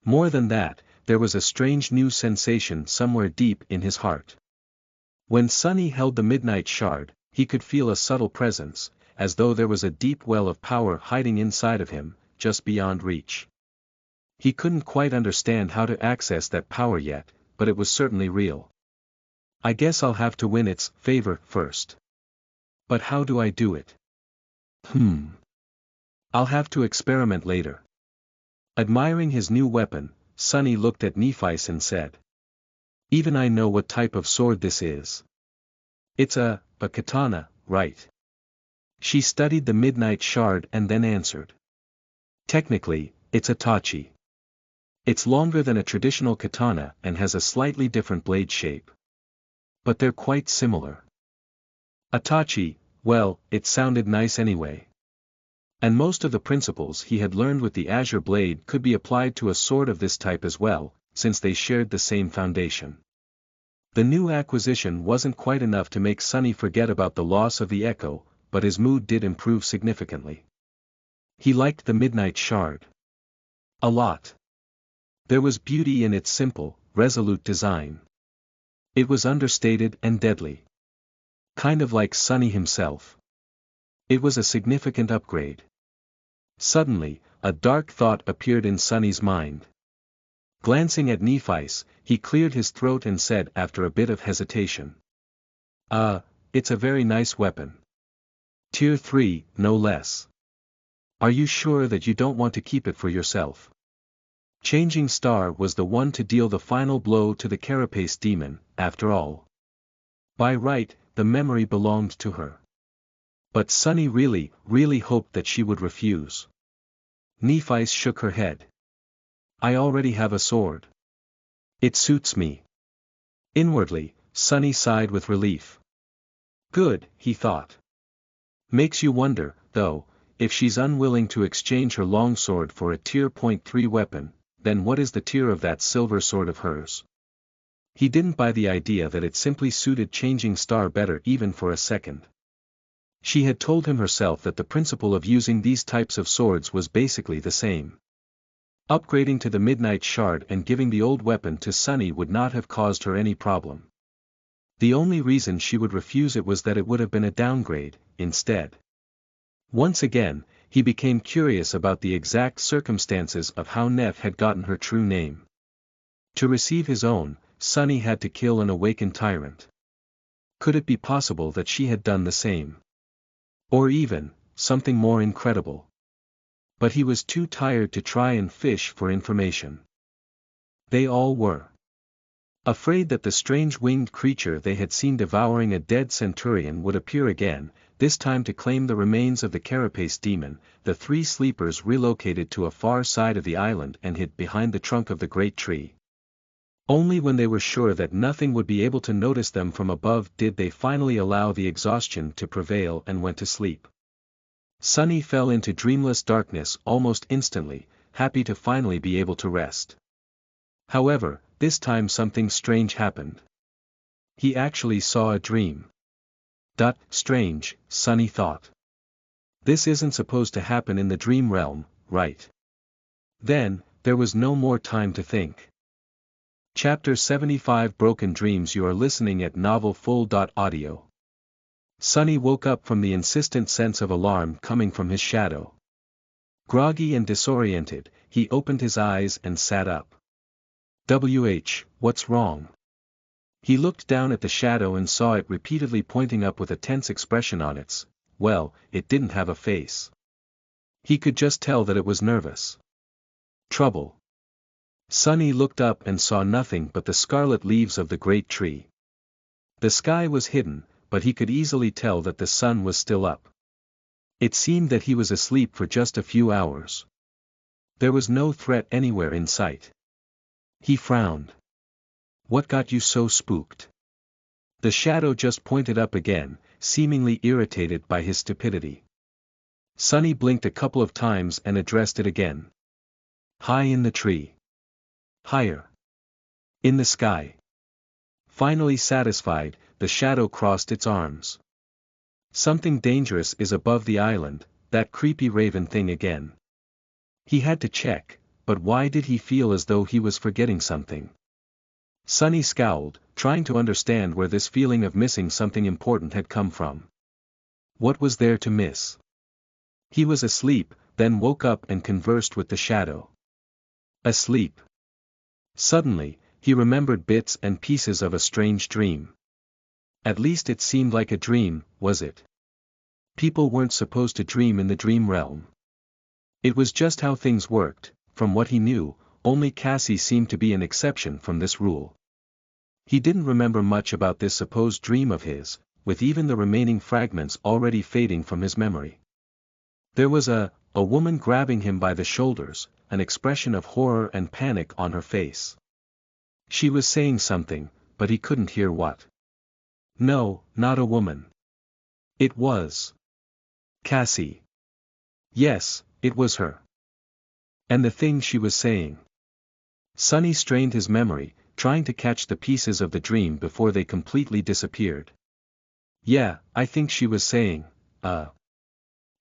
More than that, there was a strange new sensation somewhere deep in his heart. When Sunny held the Midnight Shard, he could feel a subtle presence, as though there was a deep well of power hiding inside of him, just beyond reach. He couldn't quite understand how to access that power yet, but it was certainly real. I guess I'll have to win its favor first. But how do I do it? I'll have to experiment later. Admiring his new weapon, Sunny looked at Nephice and said, "Even I know what type of sword this is. It's a katana, right?" She studied the Midnight Shard and then answered. "Technically, it's a tachi. It's longer than a traditional katana and has a slightly different blade shape. But they're quite similar." A tachi, well, it sounded nice anyway. And most of the principles he had learned with the azure blade could be applied to a sword of this type as well, since they shared the same foundation. The new acquisition wasn't quite enough to make Sunny forget about the loss of the echo, but his mood did improve significantly. He liked the Midnight Shard a lot. There was beauty in its simple, resolute design. It was understated and deadly. Kind of like Sonny himself. It was a significant upgrade. Suddenly, a dark thought appeared in Sonny's mind. Glancing at Nephi's, he cleared his throat and said after a bit of hesitation. It's a very nice weapon. Tier 3, no less. Are you sure that you don't want to keep it for yourself? Changing Star was the one to deal the final blow to the Carapace demon, after all. By right, the memory belonged to her. But Sonny really hoped that she would refuse. Nephi shook her head. I already have a sword. It suits me. Inwardly, Sonny sighed with relief. Good, he thought. Makes you wonder, though, if she's unwilling to exchange her longsword for a tier 3 weapon, then what is the tier of that silver sword of hers? He didn't buy the idea that it simply suited Changing Star better even for a second. She had told him herself that the principle of using these types of swords was basically the same. Upgrading to the Midnight Shard and giving the old weapon to Sonny would not have caused her any problem. The only reason she would refuse it was that it would have been a downgrade, instead. Once again, he became curious about the exact circumstances of how Neph had gotten her true name. To receive his own, Sonny had to kill an awakened tyrant. Could it be possible that she had done the same? Or even, something more incredible. But he was too tired to try and fish for information. They all were. Afraid that the strange winged creature they had seen devouring a dead centurion would appear again, this time to claim the remains of the Carapace demon, the three sleepers relocated to a far side of the island and hid behind the trunk of the great tree. Only when they were sure that nothing would be able to notice them from above did they finally allow the exhaustion to prevail and went to sleep. Sonny fell into dreamless darkness almost instantly, happy to finally be able to rest. However, this time something strange happened. He actually saw a dream. Strange, Sonny thought. This isn't supposed to happen in the dream realm, right? Then, there was no more time to think. Chapter 75 Broken Dreams. You are listening at NovelFull.audio. Sonny woke up from the insistent sense of alarm coming from his shadow. Groggy and disoriented, he opened his eyes and sat up. What's wrong? He looked down at the shadow and saw it repeatedly pointing up with a tense expression on its, well, it didn't have a face. He could just tell that it was nervous. Trouble. Sonny looked up and saw nothing but the scarlet leaves of the great tree. The sky was hidden, but he could easily tell that the sun was still up. It seemed that he was asleep for just a few hours. There was no threat anywhere in sight. He frowned. What got you so spooked? The shadow just pointed up again, seemingly irritated by his stupidity. Sonny blinked a couple of times and addressed it again. High in the tree. Higher. In the sky. Finally satisfied, the shadow crossed its arms. Something dangerous is above the island, that creepy raven thing again. He had to check, but why did he feel as though he was forgetting something? Sonny scowled, trying to understand where this feeling of missing something important had come from. What was there to miss? He was asleep, then woke up and conversed with the shadow. Asleep. Suddenly, he remembered bits and pieces of a strange dream. At least it seemed like a dream, was it? People weren't supposed to dream in the dream realm. It was just how things worked. From what he knew, only Cassie seemed to be an exception from this rule. He didn't remember much about this supposed dream of his, with even the remaining fragments already fading from his memory. There was a woman grabbing him by the shoulders, an expression of horror and panic on her face. She was saying something, but he couldn't hear what. No, not a woman. It was Cassie. Yes, it was her. And the thing she was saying. Sonny strained his memory, trying to catch the pieces of the dream before they completely disappeared. Yeah, I think she was saying,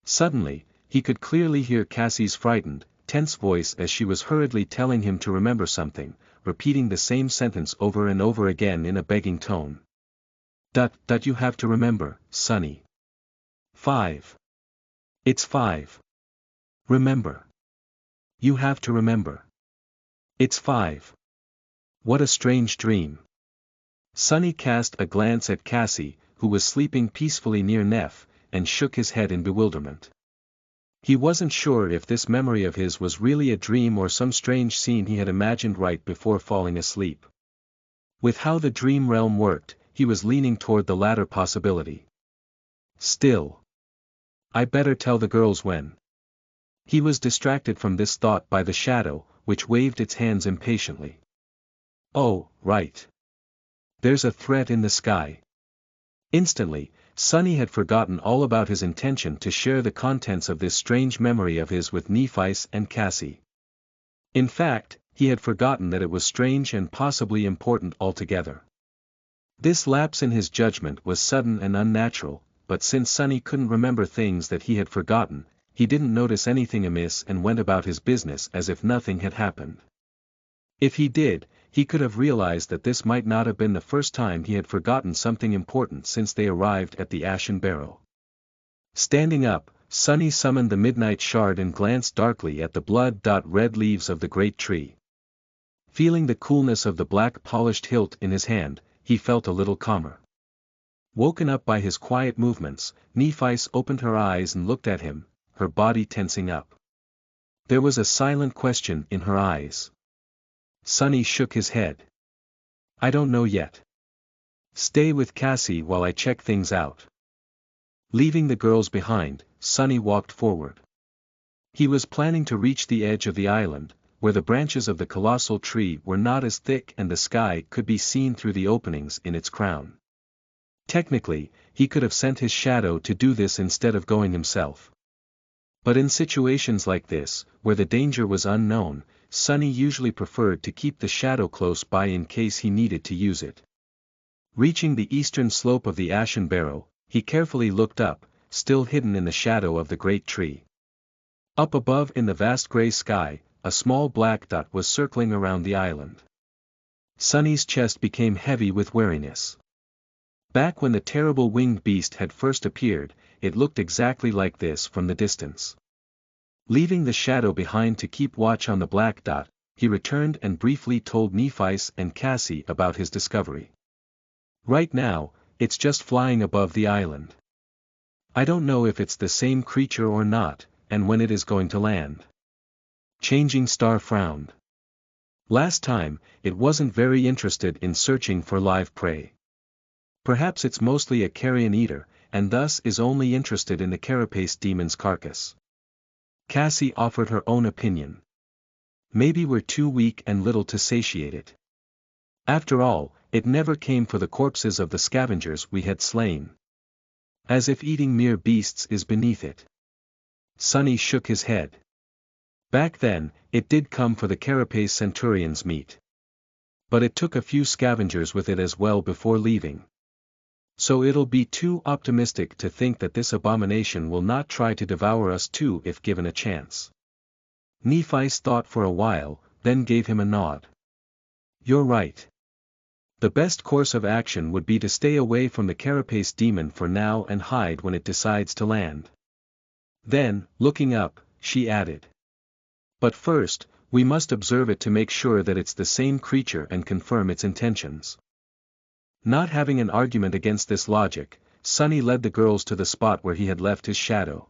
Suddenly, he could clearly hear Cassie's frightened, tense voice as she was hurriedly telling him to remember something, repeating the same sentence over and over again in a begging tone. That you have to remember, Sonny. 5. It's 5. Remember. You have to remember. It's 5. What a strange dream. Sonny cast a glance at Cassie, who was sleeping peacefully near Neff, and shook his head in bewilderment. He wasn't sure if this memory of his was really a dream or some strange scene he had imagined right before falling asleep. With how the dream realm worked, he was leaning toward the latter possibility. Still. I better tell the girls when. He was distracted from this thought by the shadow, which waved its hands impatiently. Oh, right. There's a threat in the sky. Instantly, Sonny had forgotten all about his intention to share the contents of this strange memory of his with Nephi and Cassie. In fact, he had forgotten that it was strange and possibly important altogether. This lapse in his judgment was sudden and unnatural, but since Sonny couldn't remember things that he had forgotten, he didn't notice anything amiss and went about his business as if nothing had happened. If he did, he could have realized that this might not have been the first time he had forgotten something important since they arrived at the Ashen Barrow. Standing up, Sonny summoned the midnight shard and glanced darkly at the blood-red leaves of the great tree. Feeling the coolness of the black polished hilt in his hand, he felt a little calmer. Woken up by his quiet movements, Nephi opened her eyes and looked at him, her body tensing up. There was a silent question in her eyes. Sonny shook his head. I don't know yet. Stay with Cassie while I check things out. Leaving the girls behind, Sonny walked forward. He was planning to reach the edge of the island, where the branches of the colossal tree were not as thick and the sky could be seen through the openings in its crown. Technically, he could have sent his shadow to do this instead of going himself. But in situations like this, where the danger was unknown, Sonny usually preferred to keep the shadow close by in case he needed to use it. Reaching the eastern slope of the Ashen Barrow, he carefully looked up, still hidden in the shadow of the great tree. Up above in the vast gray sky, a small black dot was circling around the island. Sonny's chest became heavy with weariness. Back when the terrible winged beast had first appeared, it looked exactly like this from the distance. Leaving the shadow behind to keep watch on the black dot, he returned and briefly told Nephi and Cassie about his discovery. Right now, it's just flying above the island. I don't know if it's the same creature or not, and when it is going to land. Changing Star frowned. Last time, it wasn't very interested in searching for live prey. Perhaps it's mostly a carrion eater, and thus is only interested in the carapace demon's carcass. Cassie offered her own opinion. Maybe we're too weak and little to satiate it. After all, it never came for the corpses of the scavengers we had slain. As if eating mere beasts is beneath it. Sonny shook his head. Back then, it did come for the carapace centurion's meat. But it took a few scavengers with it as well before leaving. So it'll be too optimistic to think that this abomination will not try to devour us too if given a chance. Nephi thought for a while, then gave him a nod. You're right. The best course of action would be to stay away from the carapace demon for now and hide when it decides to land. Then, looking up, she added. But first, we must observe it to make sure that it's the same creature and confirm its intentions. Not having an argument against this logic, Sonny led the girls to the spot where he had left his shadow.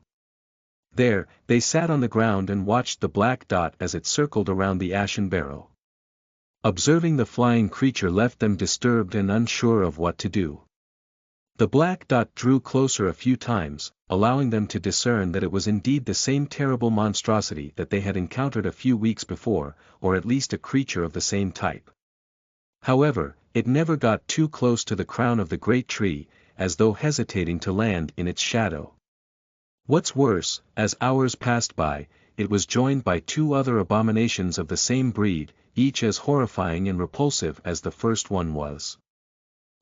There, they sat on the ground and watched the black dot as it circled around the Ashen Barrow. Observing the flying creature left them disturbed and unsure of what to do. The black dot drew closer a few times, allowing them to discern that it was indeed the same terrible monstrosity that they had encountered a few weeks before, or at least a creature of the same type. However, it never got too close to the crown of the great tree, as though hesitating to land in its shadow. What's worse, as hours passed by, it was joined by two other abominations of the same breed, each as horrifying and repulsive as the first one was.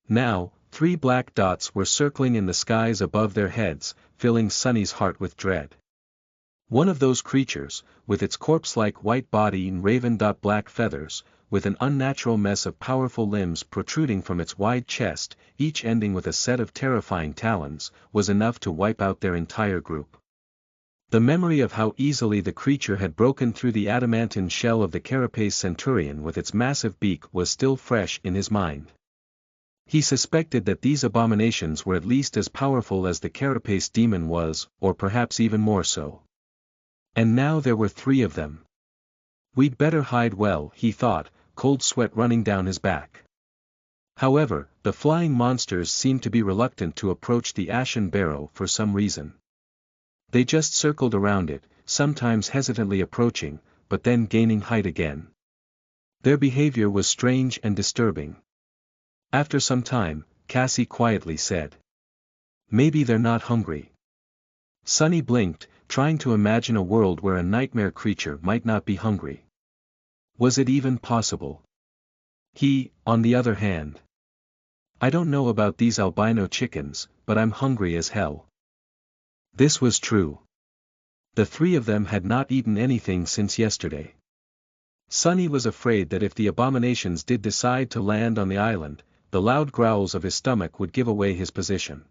Now, 3 black dots were circling in the skies above their heads, filling Sonny's heart with dread. One of those creatures, with its corpse-like white body and raven-black feathers, with an unnatural mess of powerful limbs protruding from its wide chest, each ending with a set of terrifying talons, was enough to wipe out their entire group. The memory of how easily the creature had broken through the adamantine shell of the carapace centurion with its massive beak was still fresh in his mind. He suspected that these abominations were at least as powerful as the carapace demon was, or perhaps even more so. And now there were 3 of them. We'd better hide well, he thought, cold sweat running down his back. However, the flying monsters seemed to be reluctant to approach the ashen barrow for some reason. They just circled around it, sometimes hesitantly approaching, but then gaining height again. Their behavior was strange and disturbing. After some time, Cassie quietly said, "Maybe they're not hungry." Sunny blinked, trying to imagine a world where a nightmare creature might not be hungry. Was it even possible? He, on the other hand. "I don't know about these albino chickens, but I'm hungry as hell." This was true. The 3 of them had not eaten anything since yesterday. Sunny was afraid that if the abominations did decide to land on the island, the loud growls of his stomach would give away his position.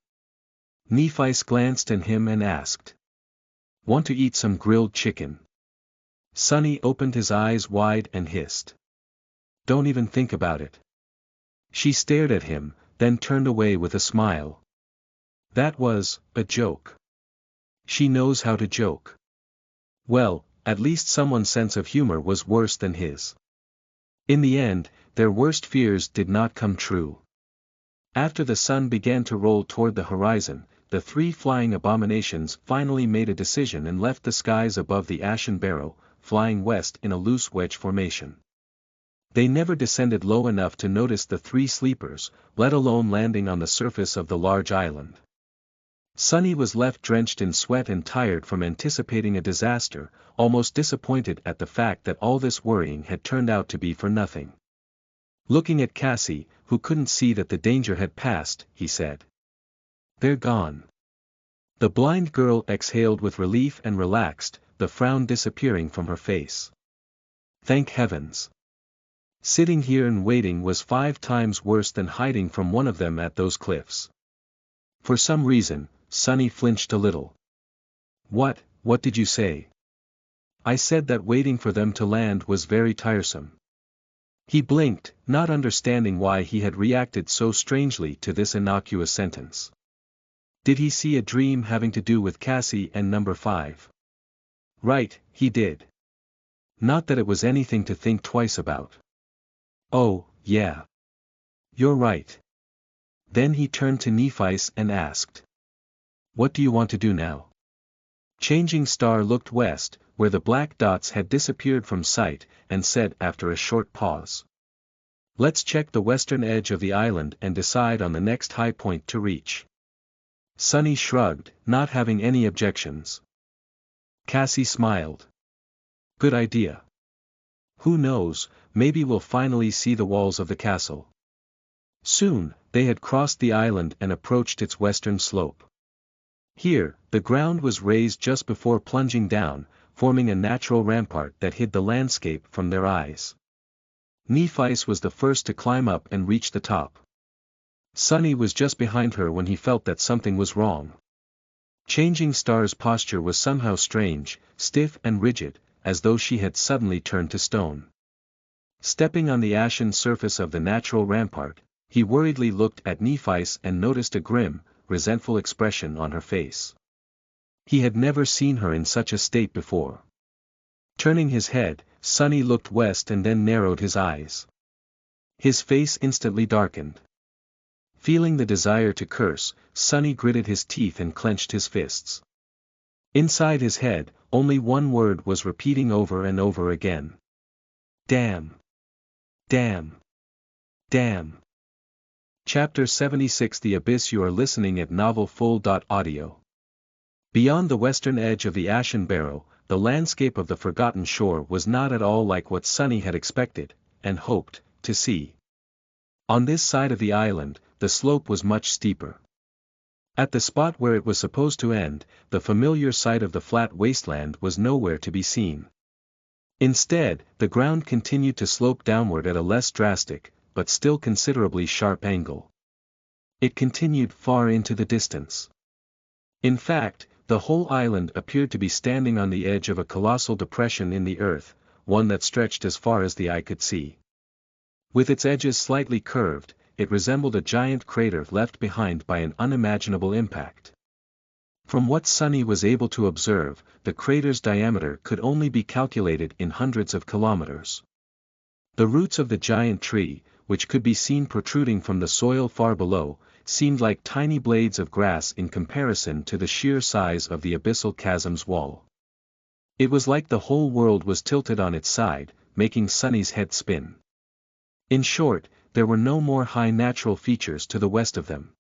Nephice glanced at him and asked, "Want to eat some grilled chicken?" Sunny opened his eyes wide and hissed, "Don't even think about it." She stared at him, then turned away with a smile. That was a joke. She knows how to joke. Well, at least someone's sense of humor was worse than his. In the end, their worst fears did not come true. After the sun began to roll toward the horizon, the 3 flying abominations finally made a decision and left the skies above the ashen barrow, flying west in a loose wedge formation. They never descended low enough to notice the 3 sleepers, let alone landing on the surface of the large island. Sunny was left drenched in sweat and tired from anticipating a disaster, almost disappointed at the fact that all this worrying had turned out to be for nothing. Looking at Cassie, who couldn't see that the danger had passed, he said, "They're gone." The blind girl exhaled with relief and relaxed, the frown disappearing from her face. Thank heavens. Sitting here and waiting was 5 times worse than hiding from one of them at those cliffs. For some reason, Sunny flinched a little. What did you say?" "I said that waiting for them to land was very tiresome." He blinked, not understanding why he had reacted so strangely to this innocuous sentence. Did he see a dream having to do with Cassie and number 5? Right, he did. Not that it was anything to think twice about. Oh, yeah. You're right. Then he turned to Nephice and asked, "What do you want to do now?" Changing Star looked west, where the black dots had disappeared from sight, and said after a short pause, "Let's check the western edge of the island and decide on the next high point to reach." Sunny shrugged, not having any objections. Cassie smiled. "Good idea. Who knows, maybe we'll finally see the walls of the castle." Soon, they had crossed the island and approached its western slope. Here, the ground was raised just before plunging down, forming a natural rampart that hid the landscape from their eyes. Nephice was the first to climb up and reach the top. Sunny was just behind her when he felt that something was wrong. Changing Star's posture was somehow strange, stiff and rigid, as though she had suddenly turned to stone. Stepping on the ashen surface of the natural rampart, he worriedly looked at Nephice and noticed a grim, resentful expression on her face. He had never seen her in such a state before. Turning his head, Sunny looked west and then narrowed his eyes. His face instantly darkened. Feeling the desire to curse, Sunny gritted his teeth and clenched his fists. Inside his head, only one word was repeating over and over again. Damn. Damn. Damn. Chapter 76 The Abyss. You are listening at NovelFull.audio. Beyond the western edge of the Ashen Barrow, the landscape of the Forgotten Shore was not at all like what Sunny had expected, and hoped, to see. On this side of the island, the slope was much steeper. At the spot where it was supposed to end, the familiar sight of the flat wasteland was nowhere to be seen. Instead, the ground continued to slope downward at a less drastic, but still considerably sharp angle. It continued far into the distance. In fact, the whole island appeared to be standing on the edge of a colossal depression in the earth, one that stretched as far as the eye could see. With its edges slightly curved, it resembled a giant crater left behind by an unimaginable impact. From what Sunny was able to observe, the crater's diameter could only be calculated in hundreds of kilometers. The roots of the giant tree, which could be seen protruding from the soil far below, seemed like tiny blades of grass in comparison to the sheer size of the abyssal chasm's wall. It was like the whole world was tilted on its side, making Sunny's head spin. In short, there were no more high natural features to the west of them.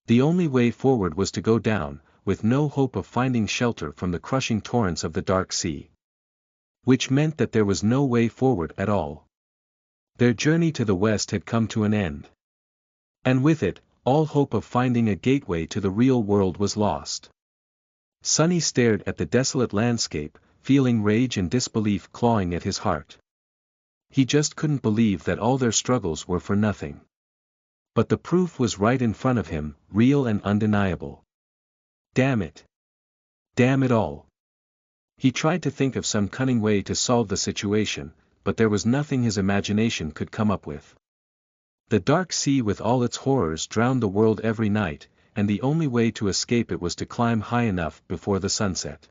The only way forward was to go down, with no hope of finding shelter from the crushing torrents of the dark sea. Which meant that there was no way forward at all. Their journey to the west had come to an end. And with it, all hope of finding a gateway to the real world was lost. Sunny stared at the desolate landscape, feeling rage and disbelief clawing at his heart. He just couldn't believe that all their struggles were for nothing. But the proof was right in front of him, real and undeniable. Damn it. Damn it all. He tried to think of some cunning way to solve the situation, but there was nothing his imagination could come up with. The dark sea with all its horrors drowned the world every night, and the only way to escape it was to climb high enough before the sunset.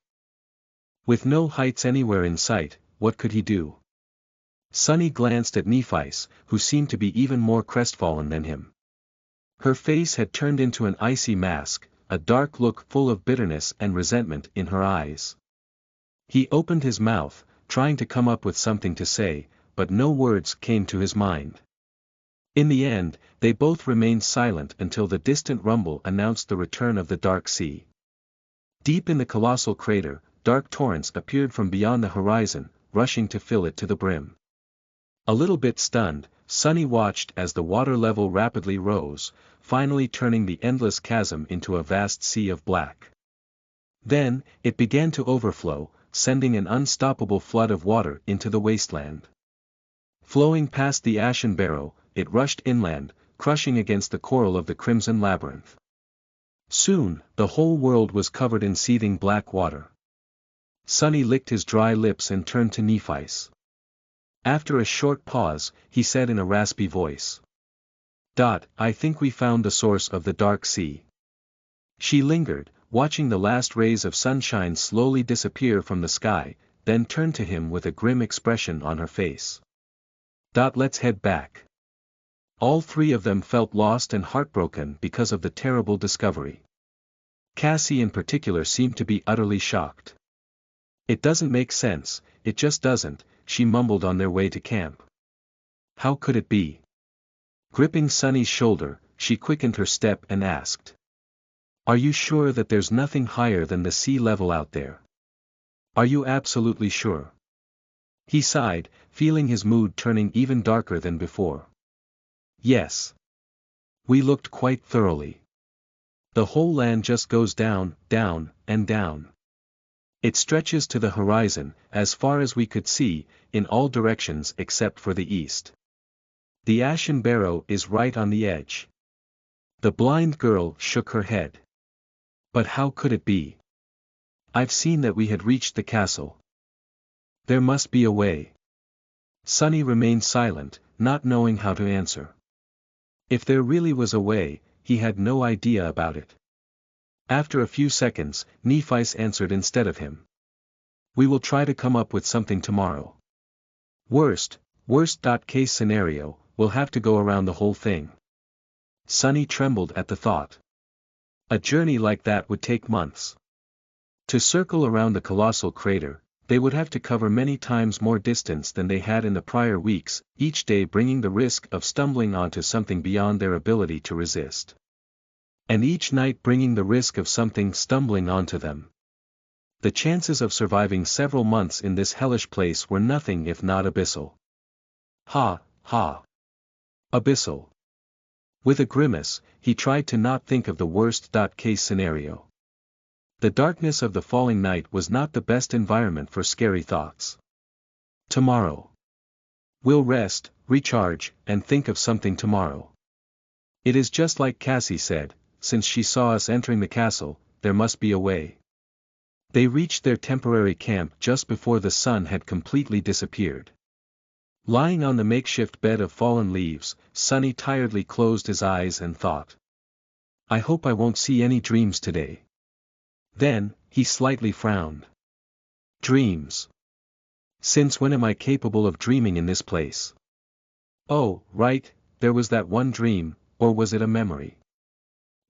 With no heights anywhere in sight, what could he do? Sunny glanced at Nephise, who seemed to be even more crestfallen than him. Her face had turned into an icy mask, a dark look full of bitterness and resentment in her eyes. He opened his mouth, trying to come up with something to say, but no words came to his mind. In the end, they both remained silent until the distant rumble announced the return of the dark sea. Deep in the colossal crater, dark torrents appeared from beyond the horizon, rushing to fill it to the brim. A little bit stunned, Sunny watched as the water level rapidly rose, finally turning the endless chasm into a vast sea of black. Then, it began to overflow, sending an unstoppable flood of water into the wasteland. Flowing past the Ashen Barrow, it rushed inland, crushing against the coral of the Crimson Labyrinth. Soon, the whole world was covered in seething black water. Sunny licked his dry lips and turned to Nephise. After a short pause, he said in a raspy voice. I think we found the source of the dark sea. She lingered, watching the last rays of sunshine slowly disappear from the sky, then turned to him with a grim expression on her face. Let's head back. All three of them felt lost and heartbroken because of the terrible discovery. Cassie in particular seemed to be utterly shocked. It doesn't make sense, it just doesn't, she mumbled on their way to camp. How could it be? Gripping Sunny's shoulder, she quickened her step and asked. Are you sure that there's nothing higher than the sea level out there? Are you absolutely sure? He sighed, feeling his mood turning even darker than before. Yes. We looked quite thoroughly. The whole land just goes down, down, and down. It stretches to the horizon, as far as we could see, in all directions except for the east. The Ashen Barrow is right on the edge. The blind girl shook her head. But how could it be? I've seen that we had reached the castle. There must be a way. Sunny remained silent, not knowing how to answer. If there really was a way, he had no idea about it. After a few seconds, Nephise answered instead of him. We will try to come up with something tomorrow. Worst case scenario, we'll have to go around the whole thing. Sunny trembled at the thought. A journey like that would take months. To circle around the colossal crater, they would have to cover many times more distance than they had in the prior weeks, each day bringing the risk of stumbling onto something beyond their ability to resist. And each night bringing the risk of something stumbling onto them. The chances of surviving several months in this hellish place were nothing if not abyssal. Ha. Abyssal. With a grimace, he tried to not think of the worst-case scenario. The darkness of the falling night was not the best environment for scary thoughts. Tomorrow. We'll rest, recharge, and think of something tomorrow. It is just like Cassie said, since she saw us entering the castle, there must be a way. They reached their temporary camp just before the sun had completely disappeared. Lying on the makeshift bed of fallen leaves, Sunny tiredly closed his eyes and thought. I hope I won't see any dreams today. Then, he slightly frowned. Dreams. Since when am I capable of dreaming in this place? Oh, right, there was that one dream, or was it a memory?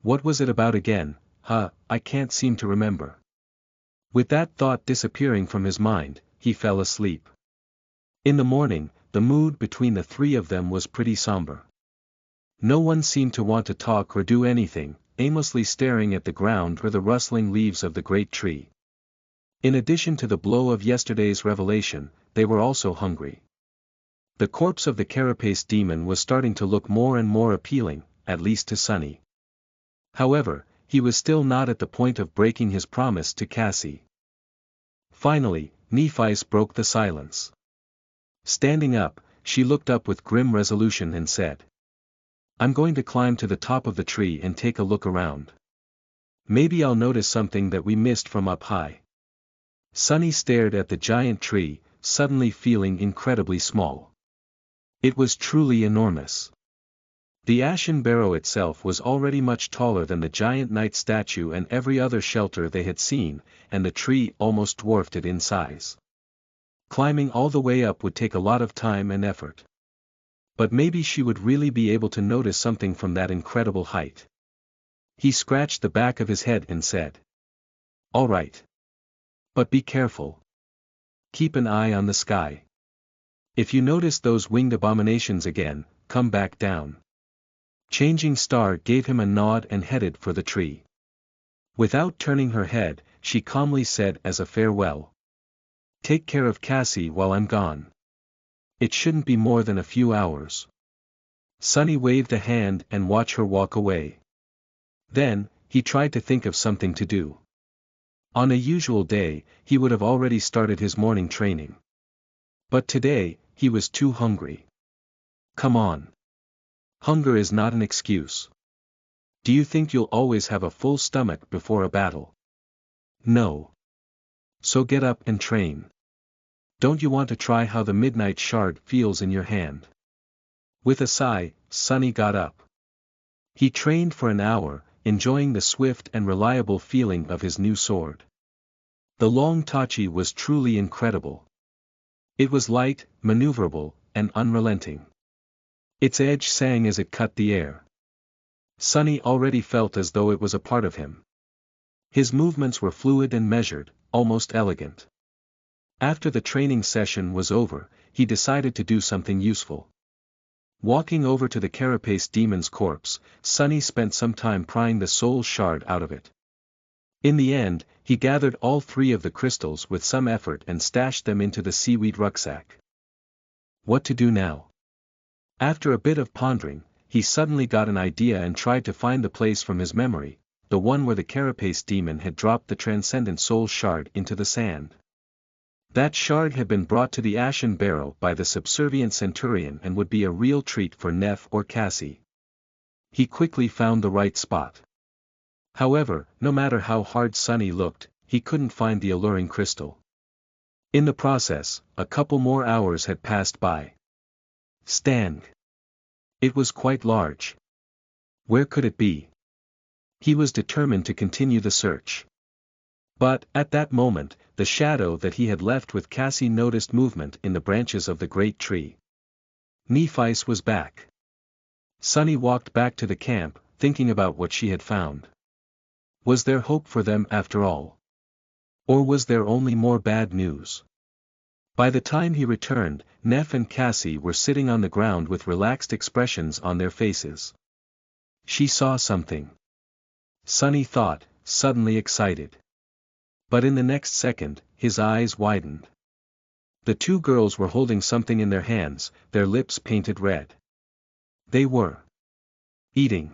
What was it about again? I can't seem to remember. With that thought disappearing from his mind, he fell asleep. In the morning, the mood between the three of them was pretty somber. No one seemed to want to talk or do anything, aimlessly staring at the ground or the rustling leaves of the great tree. In addition to the blow of yesterday's revelation, they were also hungry. The corpse of the carapace demon was starting to look more and more appealing, at least to Sunny. However, he was still not at the point of breaking his promise to Cassie. Finally, Nephice broke the silence. Standing up, she looked up with grim resolution and said. I'm going to climb to the top of the tree and take a look around. Maybe I'll notice something that we missed from up high. Sunny stared at the giant tree, suddenly feeling incredibly small. It was truly enormous. The ashen barrow itself was already much taller than the giant knight statue and every other shelter they had seen, and the tree almost dwarfed it in size. Climbing all the way up would take a lot of time and effort. But maybe she would really be able to notice something from that incredible height. He scratched the back of his head and said. All right. But be careful. Keep an eye on the sky. If you notice those winged abominations again, come back down. Changing Star gave him a nod and headed for the tree. Without turning her head, she calmly said as a farewell. Take care of Cassie while I'm gone. It shouldn't be more than a few hours. Sunny waved a hand and watched her walk away. Then, he tried to think of something to do. On a usual day, he would have already started his morning training. But today, he was too hungry. Come on. Hunger is not an excuse. Do you think you'll always have a full stomach before a battle? No. So get up and train. Don't you want to try how the midnight shard feels in your hand? With a sigh, Sunny got up. He trained for an hour, enjoying the swift and reliable feeling of his new sword. The long tachi was truly incredible. It was light, maneuverable, and unrelenting. Its edge sang as it cut the air. Sunny already felt as though it was a part of him. His movements were fluid and measured, almost elegant. After the training session was over, he decided to do something useful. Walking over to the carapace demon's corpse, Sunny spent some time prying the soul shard out of it. In the end, he gathered all three of the crystals with some effort and stashed them into the seaweed rucksack. What to do now? After a bit of pondering, he suddenly got an idea and tried to find the place from his memory, the one where the carapace demon had dropped the transcendent soul shard into the sand. That shard had been brought to the ashen barrow by the subservient centurion and would be a real treat for Neff or Cassie. He quickly found the right spot. However, no matter how hard Sunny looked, he couldn't find the alluring crystal. In the process, a couple more hours had passed by. Stand. It was quite large. Where could it be? He was determined to continue the search. But, at that moment, the shadow that he had left with Cassie noticed movement in the branches of the great tree. Nephice was back. Sunny walked back to the camp, thinking about what she had found. Was there hope for them after all? Or was there only more bad news? By the time he returned, Neff and Cassie were sitting on the ground with relaxed expressions on their faces. She saw something. Sunny thought, suddenly excited. But in the next second, his eyes widened. The two girls were holding something in their hands, their lips painted red. They were Eating.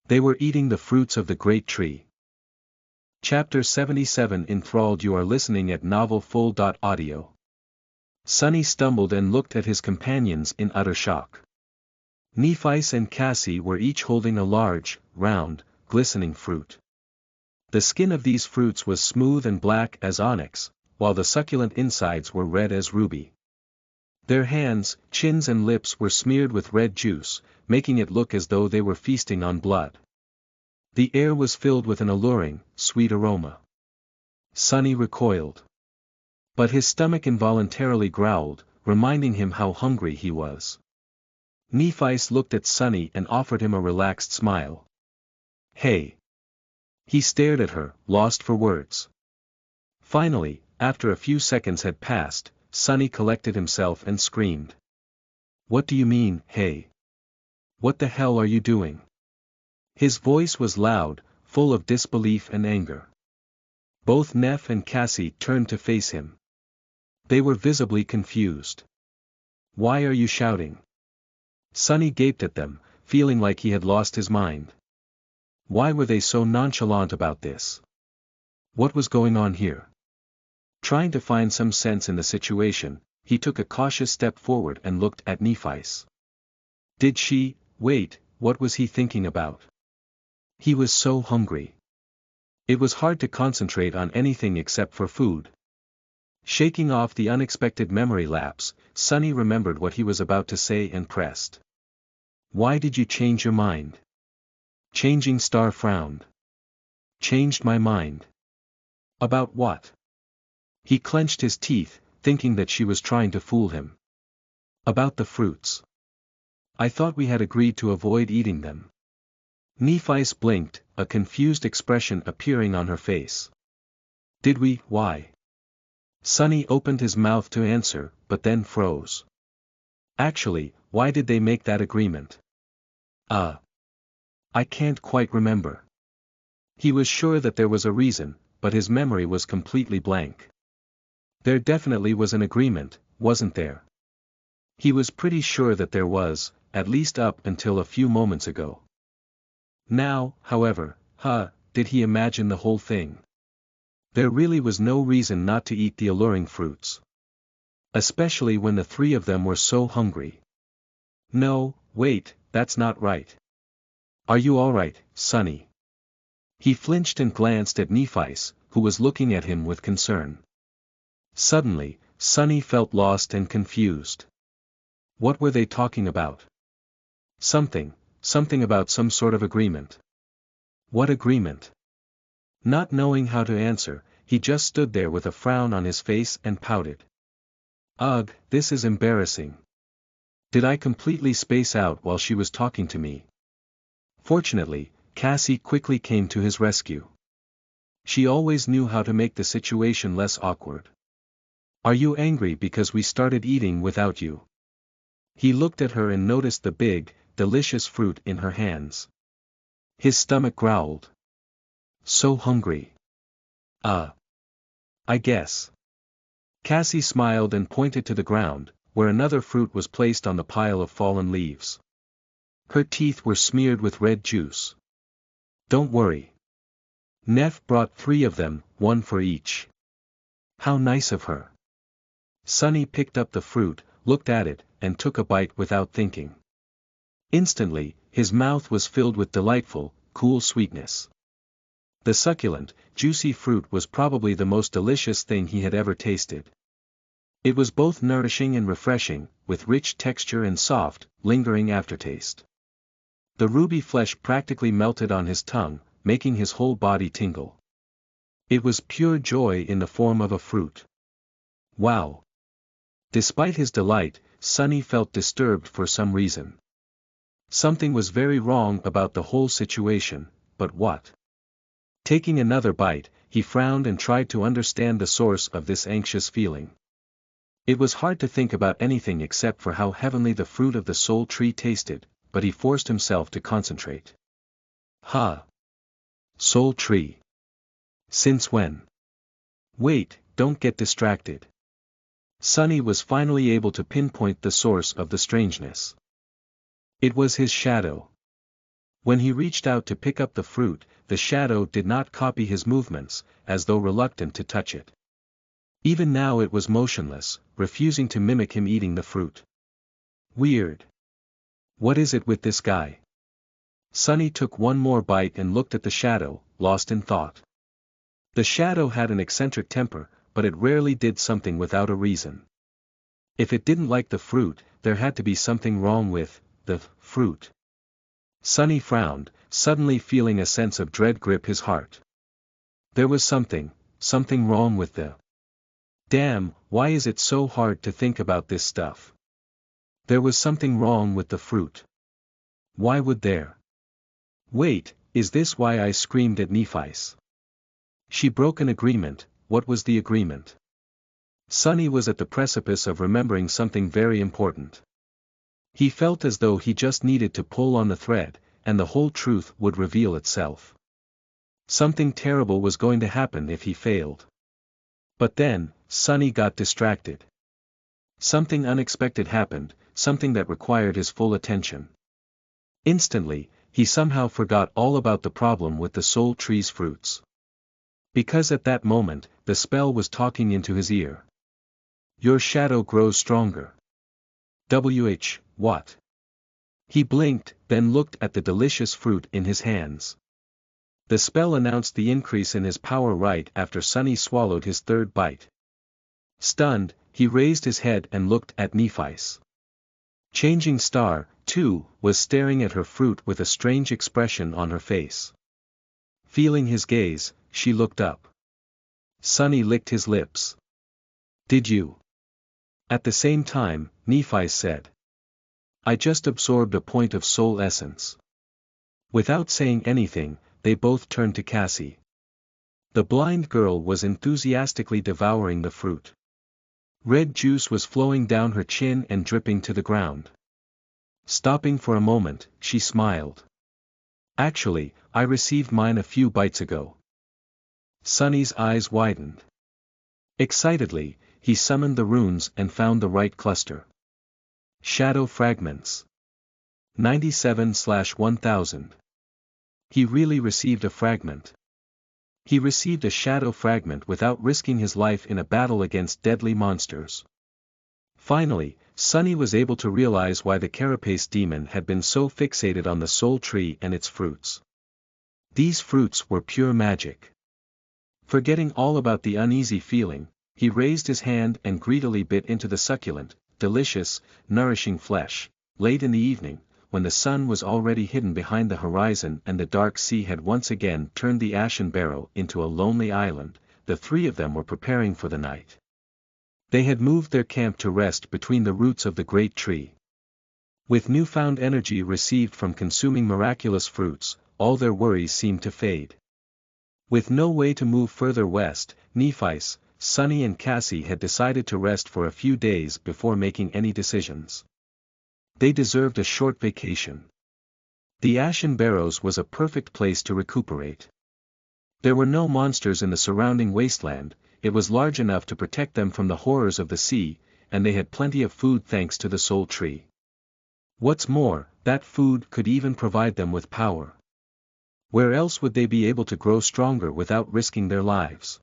They were eating the fruits of the great tree. Chapter 77 Enthralled. You are listening at NovelFull.audio. Sonny stumbled and looked at his companions in utter shock. Nephi and Cassie were each holding a large, round, glistening fruit. The skin of these fruits was smooth and black as onyx, while the succulent insides were red as ruby. Their hands, chins and lips were smeared with red juice, making it look as though they were feasting on blood. The air was filled with an alluring, sweet aroma. Sonny recoiled. But his stomach involuntarily growled, reminding him how hungry he was. Nephi looked at Sonny and offered him a relaxed smile. "Hey!" He stared at her, lost for words. Finally, after a few seconds had passed, Sonny collected himself and screamed. "What do you mean, hey? What the hell are you doing?" His voice was loud, full of disbelief and anger. Both Neph and Cassie turned to face him. They were visibly confused. "Why are you shouting?" Sonny gaped at them, feeling like he had lost his mind. Why were they so nonchalant about this? What was going on here? Trying to find some sense in the situation, he took a cautious step forward and looked at Nephi. Wait, what was he thinking about? He was so hungry. It was hard to concentrate on anything except for food. Shaking off the unexpected memory lapse, Sonny remembered what he was about to say and pressed. "Why did you change your mind?" Changing Star frowned. "Changed my mind. About what?" He clenched his teeth, thinking that she was trying to fool him. "About the fruits. I thought we had agreed to avoid eating them." Nephi blinked, a confused expression appearing on her face. "Did we? Why?" Sonny opened his mouth to answer, but then froze. Actually, why did they make that agreement? I can't quite remember. He was sure that there was a reason, but his memory was completely blank. There definitely was an agreement, wasn't there? He was pretty sure that there was, at least up until a few moments ago. Now, however, did he imagine the whole thing? There really was no reason not to eat the alluring fruits. Especially when the three of them were so hungry. No, wait, that's not right. Are you alright, Sonny? He flinched and glanced at Nephi, who was looking at him with concern. Suddenly, Sonny felt lost and confused. What were they talking about? Something about some sort of agreement. What agreement? Not knowing how to answer, he just stood there with a frown on his face and pouted. "Ugh, this is embarrassing. Did I completely space out while she was talking to me?" Fortunately, Cassie quickly came to his rescue. She always knew how to make the situation less awkward. "Are you angry because we started eating without you?" He looked at her and noticed the big, delicious fruit in her hands. His stomach growled. "So hungry." I guess." Cassie smiled and pointed to the ground, where another fruit was placed on the pile of fallen leaves. Her teeth were smeared with red juice. "Don't worry. Neph brought 3 of them, 1 for each." How nice of her. Sonny picked up the fruit, looked at it, and took a bite without thinking. Instantly, his mouth was filled with delightful, cool sweetness. The succulent, juicy fruit was probably the most delicious thing he had ever tasted. It was both nourishing and refreshing, with rich texture and soft, lingering aftertaste. The ruby flesh practically melted on his tongue, making his whole body tingle. It was pure joy in the form of a fruit. Wow! Despite his delight, Sonny felt disturbed for some reason. Something was very wrong about the whole situation, but what? Taking another bite, he frowned and tried to understand the source of this anxious feeling. It was hard to think about anything except for how heavenly the fruit of the soul tree tasted, but he forced himself to concentrate. Soul tree. Since when? Wait, don't get distracted. Sonny was finally able to pinpoint the source of the strangeness. It was his shadow. When he reached out to pick up the fruit, the shadow did not copy his movements, as though reluctant to touch it. Even now it was motionless, refusing to mimic him eating the fruit. Weird. What is it with this guy? Sunny took one more bite and looked at the shadow, lost in thought. The shadow had an eccentric temper, but it rarely did something without a reason. If it didn't like the fruit, there had to be something wrong with the fruit. Sunny frowned, suddenly feeling a sense of dread grip his heart. There was something wrong with the... Damn, why is it so hard to think about this stuff? There was something wrong with the fruit. Why would there? Wait, is this why I screamed at Nephis? She broke an agreement. What was the agreement? Sunny was at the precipice of remembering something very important. He felt as though he just needed to pull on the thread, and the whole truth would reveal itself. Something terrible was going to happen if he failed. But then, Sunny got distracted. Something unexpected happened, something that required his full attention. Instantly, he somehow forgot all about the problem with the soul tree's fruits. Because at that moment, the spell was talking into his ear. Your shadow grows stronger. What? He blinked, then looked at the delicious fruit in his hands. The spell announced the increase in his power right after Sunny swallowed his third bite. Stunned, he raised his head and looked at Nephis. Changing Star, too, was staring at her fruit with a strange expression on her face. Feeling his gaze, she looked up. Sunny licked his lips. Did you? At the same time, Nephis said. I just absorbed a point of soul essence. Without saying anything, they both turned to Cassie. The blind girl was enthusiastically devouring the fruit. Red juice was flowing down her chin and dripping to the ground. Stopping for a moment, she smiled. Actually, I received mine a few bites ago. Sunny's eyes widened. Excitedly, he summoned the runes and found the right cluster. Shadow fragments. 97/1000. He really received a fragment. He received a shadow fragment without risking his life in a battle against deadly monsters. Finally, Sunny was able to realize why the carapace demon had been so fixated on the soul tree and its fruits. These fruits were pure magic. Forgetting all about the uneasy feeling, he raised his hand and greedily bit into the succulent, delicious, nourishing flesh. Late in the evening, when the sun was already hidden behind the horizon and the dark sea had once again turned the Ashen Barrow into a lonely island, the three of them were preparing for the night. They had moved their camp to rest between the roots of the great tree. With newfound energy received from consuming miraculous fruits, all their worries seemed to fade. With no way to move further west, Nephis, Sunny and Cassie had decided to rest for a few days before making any decisions. They deserved a short vacation. The Ashen Barrows was a perfect place to recuperate. There were no monsters in the surrounding wasteland, it was large enough to protect them from the horrors of the sea, and they had plenty of food thanks to the soul tree. What's more, that food could even provide them with power. Where else would they be able to grow stronger without risking their lives?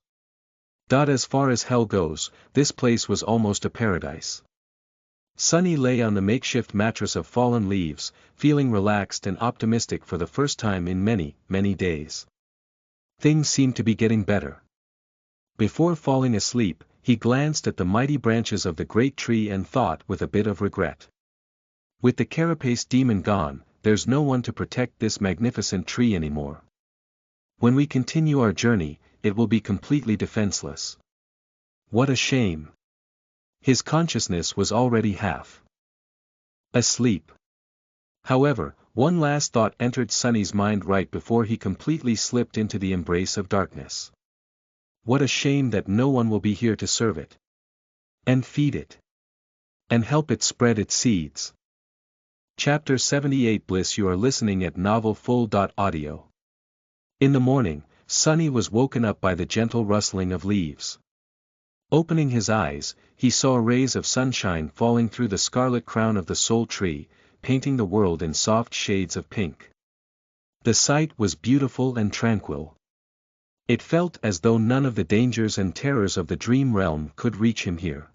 As far as hell goes, this place was almost a paradise. Sunny lay on the makeshift mattress of fallen leaves, feeling relaxed and optimistic for the first time in many, many days. Things seemed to be getting better. Before falling asleep, he glanced at the mighty branches of the great tree and thought with a bit of regret. With the carapace demon gone, there's no one to protect this magnificent tree anymore. When we continue our journey, it will be completely defenseless. What a shame. His consciousness was already half asleep. However, one last thought entered Sunny's mind right before he completely slipped into the embrace of darkness. What a shame that no one will be here to serve it. And feed it. And help it spread its seeds. Chapter 78 Bliss. You are listening at NovelFull.audio. In the morning, Sunny was woken up by the gentle rustling of leaves. Opening his eyes, he saw rays of sunshine falling through the scarlet crown of the soul tree, painting the world in soft shades of pink. The sight was beautiful and tranquil. It felt as though none of the dangers and terrors of the dream realm could reach him here.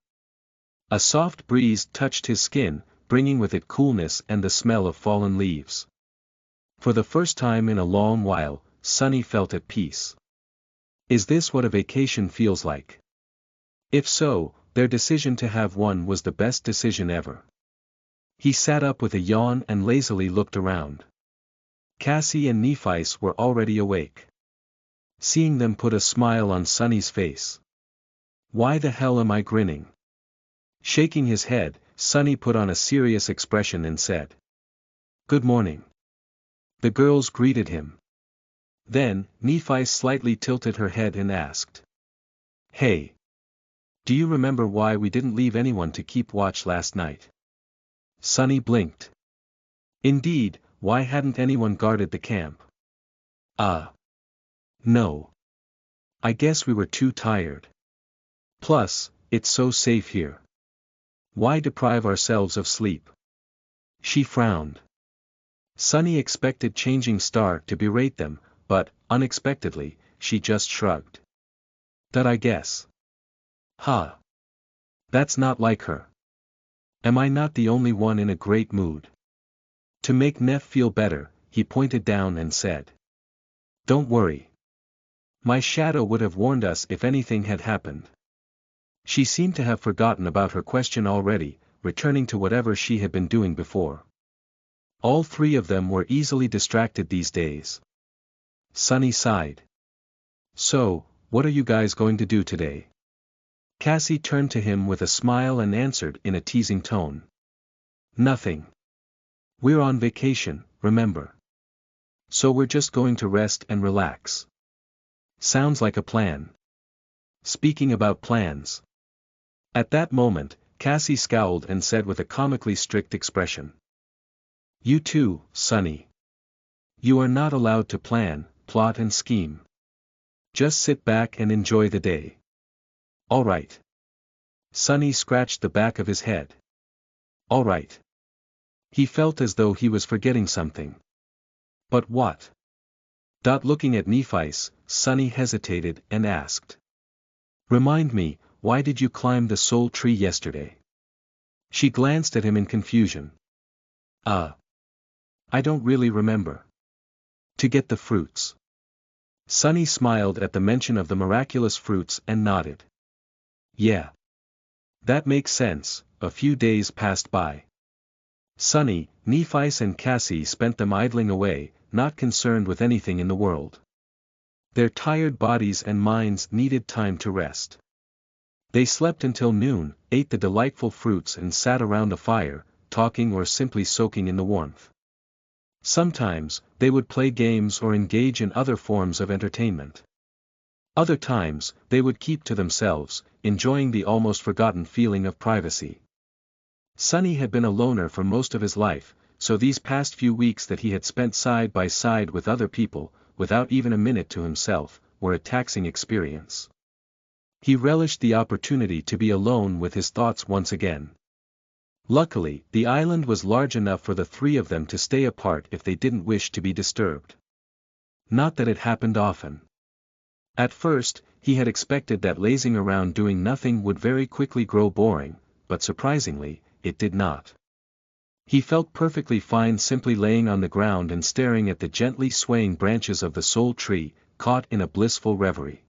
A soft breeze touched his skin, bringing with it coolness and the smell of fallen leaves. For the first time in a long while, Sunny felt at peace. Is this what a vacation feels like? If so, their decision to have one was the best decision ever. He sat up with a yawn and lazily looked around. Cassie and Nephice were already awake. Seeing them put a smile on Sunny's face. Why the hell am I grinning? Shaking his head, Sunny put on a serious expression and said, "Good morning." The girls greeted him. Then, Nephice slightly tilted her head and asked, "Hey. Do you remember why we didn't leave anyone to keep watch last night?" Sunny blinked. Indeed, why hadn't anyone guarded the camp? No. I guess we were too tired. Plus, it's so safe here. Why deprive ourselves of sleep? She frowned. Sunny expected Changing Star to berate them, but, unexpectedly, she just shrugged. That I guess. Ha. That's not like her. Am I not the only one in a great mood? To make Neff feel better, he pointed down and said, "Don't worry. My shadow would have warned us if anything had happened." She seemed to have forgotten about her question already, returning to whatever she had been doing before. All three of them were easily distracted these days. Sunny sighed. "So, what are you guys going to do today?" Cassie turned to him with a smile and answered in a teasing tone. "Nothing. We're on vacation, remember? So we're just going to rest and relax." Sounds like a plan. Speaking about plans. At that moment, Cassie scowled and said with a comically strict expression. "You too, Sunny. You are not allowed to plan, plot and scheme. Just sit back and enjoy the day." "All right." Sunny scratched the back of his head. "All right." He felt as though he was forgetting something. But what? Looking at Nephice, Sunny hesitated and asked. "Remind me, why did you climb the soul tree yesterday?" She glanced at him in confusion. I don't really remember." "To get the fruits." Sunny smiled at the mention of the miraculous fruits and nodded. "Yeah. That makes sense." A few days passed by. Sunny, Nephice and Cassie spent them idling away, not concerned with anything in the world. Their tired bodies and minds needed time to rest. They slept until noon, ate the delightful fruits and sat around a fire, talking or simply soaking in the warmth. Sometimes, they would play games or engage in other forms of entertainment. Other times, they would keep to themselves, enjoying the almost forgotten feeling of privacy. Sunny had been a loner for most of his life, so these past few weeks that he had spent side by side with other people, without even a minute to himself, were a taxing experience. He relished the opportunity to be alone with his thoughts once again. Luckily, the island was large enough for the three of them to stay apart if they didn't wish to be disturbed. Not that it happened often. At first, he had expected that lazing around doing nothing would very quickly grow boring, but surprisingly, it did not. He felt perfectly fine simply laying on the ground and staring at the gently swaying branches of the soul tree, caught in a blissful reverie.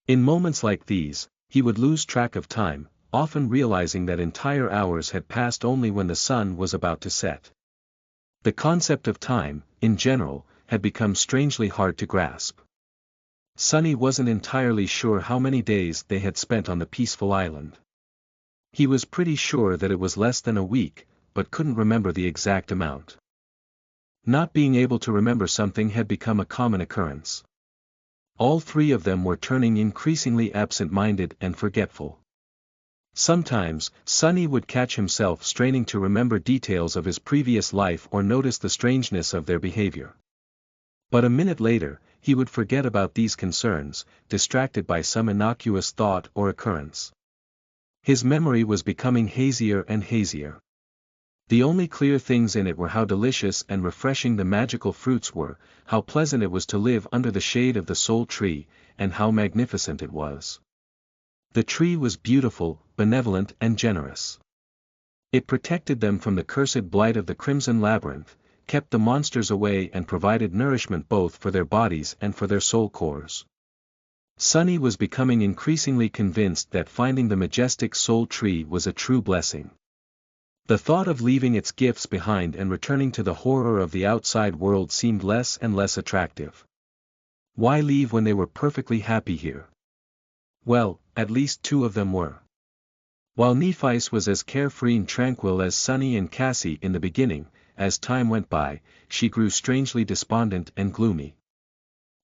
In moments like these, he would lose track of time, often realizing that entire hours had passed only when the sun was about to set. The concept of time, in general, had become strangely hard to grasp. Sunny wasn't entirely sure how many days they had spent on the peaceful island. He was pretty sure that it was less than a week, but couldn't remember the exact amount. Not being able to remember something had become a common occurrence. All three of them were turning increasingly absent-minded and forgetful. Sometimes, Sunny would catch himself straining to remember details of his previous life or notice the strangeness of their behavior. But a minute later, he would forget about these concerns, distracted by some innocuous thought or occurrence. His memory was becoming hazier and hazier. The only clear things in it were how delicious and refreshing the magical fruits were, how pleasant it was to live under the shade of the soul tree, and how magnificent it was. The tree was beautiful, benevolent and generous. It protected them from the cursed blight of the Crimson Labyrinth, kept the monsters away and provided nourishment both for their bodies and for their soul cores. Sunny was becoming increasingly convinced that finding the majestic soul tree was a true blessing. The thought of leaving its gifts behind and returning to the horror of the outside world seemed less and less attractive. Why leave when they were perfectly happy here? Well, at least two of them were. While Nephice was as carefree and tranquil as Sunny and Cassie in the beginning, as time went by, she grew strangely despondent and gloomy.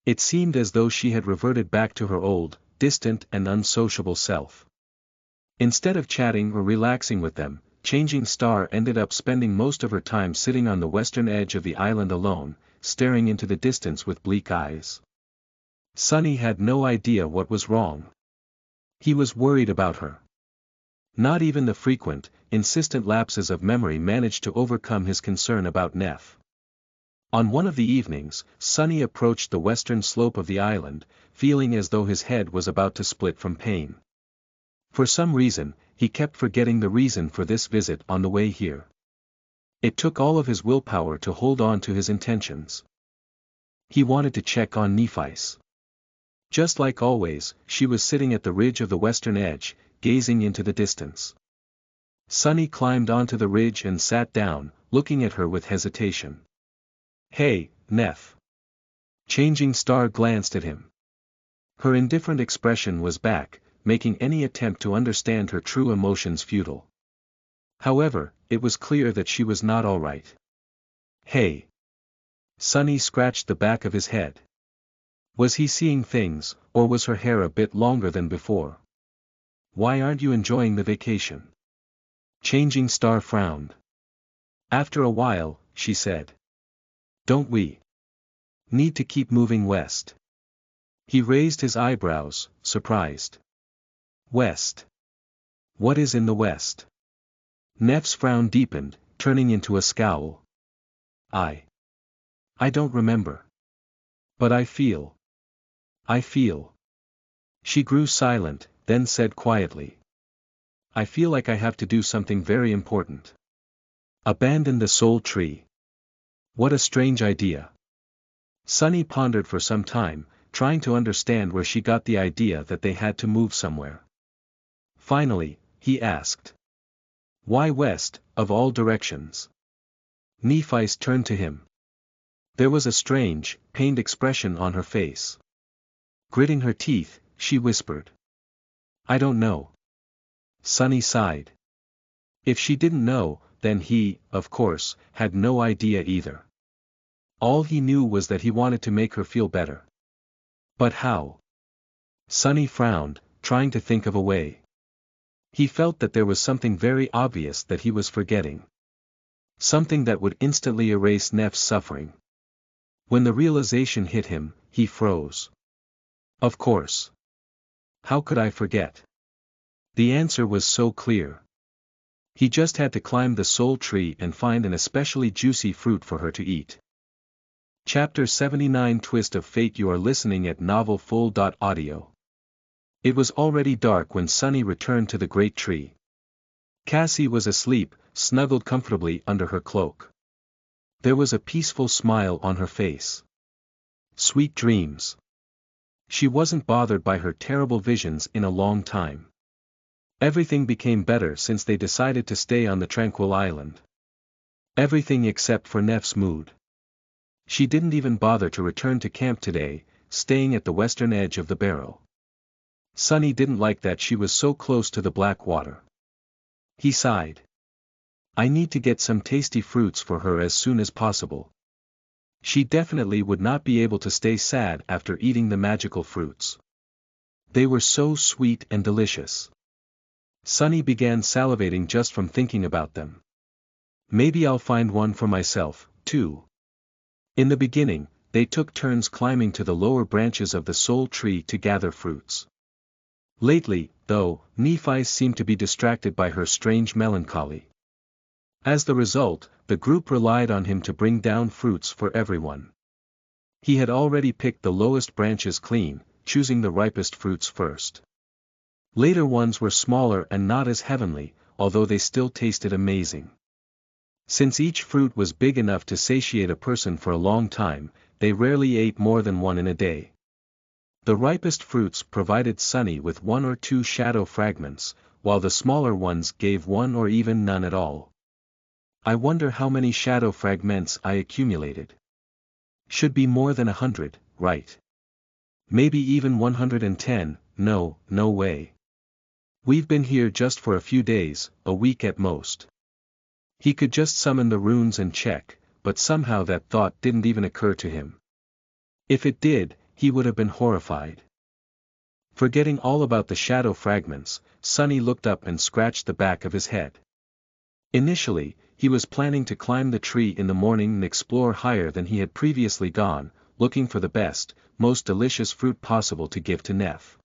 It seemed as though she had reverted back to her old, distant and unsociable self. Instead of chatting or relaxing with them, Changing Star ended up spending most of her time sitting on the western edge of the island alone, staring into the distance with bleak eyes. Sunny had no idea what was wrong. He was worried about her. Not even the frequent, insistent lapses of memory managed to overcome his concern about Neff. On one of the evenings, Sunny approached the western slope of the island, feeling as though his head was about to split from pain. For some reason, he kept forgetting the reason for this visit on the way here. It took all of his willpower to hold on to his intentions. He wanted to check on Nephice. Just like always, she was sitting at the ridge of the western edge, gazing into the distance. Sunny climbed onto the ridge and sat down, looking at her with hesitation. "Hey, Neff." Changing Star glanced at him. Her indifferent expression was back, making any attempt to understand her true emotions futile. However, it was clear that she was not all right. "Hey." Sunny scratched the back of his head. Was he seeing things, or was her hair a bit longer than before? "Why aren't you enjoying the vacation?" Changing Star frowned. "After a while," she said. "Don't we need to keep moving west?" He raised his eyebrows, surprised. "West? What is in the west?" Neff's frown deepened, turning into a scowl. I don't remember. But I feel. She grew silent, then said quietly. "I feel like I have to do something very important. Abandon the soul tree. What a strange idea." Sunny pondered for some time, trying to understand where she got the idea that they had to move somewhere. Finally, he asked. "Why west, of all directions?" Nephice turned to him. There was a strange, pained expression on her face. Gritting her teeth, she whispered. "I don't know." Sunny sighed. If she didn't know, then he, of course, had no idea either. All he knew was that he wanted to make her feel better. But how? Sunny frowned, trying to think of a way. He felt that there was something very obvious that he was forgetting. Something that would instantly erase Neff's suffering. When the realization hit him, he froze. Of course. How could I forget? The answer was so clear. He just had to climb the soul tree and find an especially juicy fruit for her to eat. Chapter 79 Twist of Fate. You are listening at NovelFull.audio. It was already dark when Sunny returned to the great tree. Cassie was asleep, snuggled comfortably under her cloak. There was a peaceful smile on her face. Sweet dreams. She wasn't bothered by her terrible visions in a long time. Everything became better since they decided to stay on the tranquil island. Everything except for Neff's mood. She didn't even bother to return to camp today, staying at the western edge of the barrow. Sunny didn't like that she was so close to the black water. He sighed. I need to get some tasty fruits for her as soon as possible. She definitely would not be able to stay sad after eating the magical fruits. They were so sweet and delicious. Sunny began salivating just from thinking about them. Maybe I'll find one for myself, too. In the beginning, they took turns climbing to the lower branches of the soul tree to gather fruits. Lately, though, Nephice seemed to be distracted by her strange melancholy. As the result, the group relied on him to bring down fruits for everyone. He had already picked the lowest branches clean, choosing the ripest fruits first. Later ones were smaller and not as heavenly, although they still tasted amazing. Since each fruit was big enough to satiate a person for a long time, they rarely ate more than one in a day. The ripest fruits provided Sunny with 1 or 2 shadow fragments, while the smaller ones gave 1 or even none at all. I wonder how many shadow fragments I accumulated. Should be more than 100, right? Maybe even 110, no way. We've been here just for a few days, a week at most. He could just summon the runes and check, but somehow that thought didn't even occur to him. If it did, he would have been horrified. Forgetting all about the shadow fragments, Sunny looked up and scratched the back of his head. Initially, he was planning to climb the tree in the morning and explore higher than he had previously gone, looking for the best, most delicious fruit possible to give to Neff.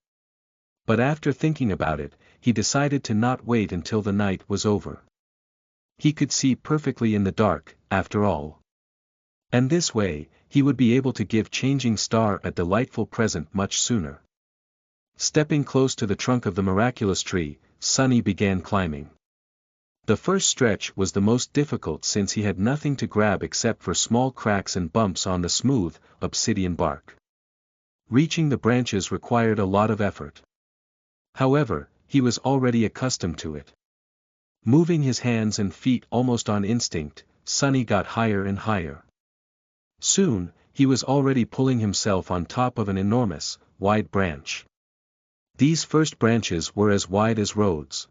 But after thinking about it, he decided to not wait until the night was over. He could see perfectly in the dark, after all. And this way, he would be able to give Changing Star a delightful present much sooner. Stepping close to the trunk of the miraculous tree, Sunny began climbing. The first stretch was the most difficult since he had nothing to grab except for small cracks and bumps on the smooth, obsidian bark. Reaching the branches required a lot of effort. However, he was already accustomed to it. Moving his hands and feet almost on instinct, Sunny got higher and higher. Soon, he was already pulling himself on top of an enormous, wide branch. These first branches were as wide as roads.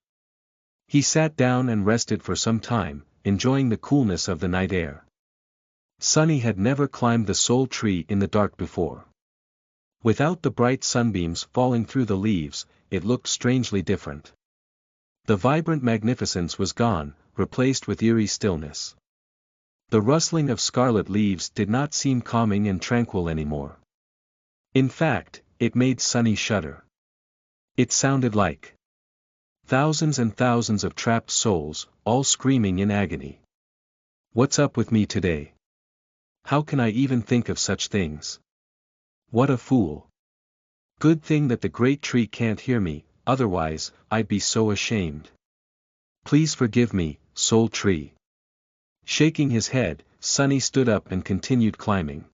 He sat down and rested for some time, enjoying the coolness of the night air. Sunny had never climbed the Soul Tree in the dark before. Without the bright sunbeams falling through the leaves, it looked strangely different. The vibrant magnificence was gone, replaced with eerie stillness. The rustling of scarlet leaves did not seem calming and tranquil anymore. In fact, it made Sunny shudder. It sounded like thousands and thousands of trapped souls, all screaming in agony. What's up with me today? How can I even think of such things? What a fool. Good thing that the great tree can't hear me, otherwise, I'd be so ashamed. Please forgive me, Soul Tree. Shaking his head, Sunny stood up and continued climbing.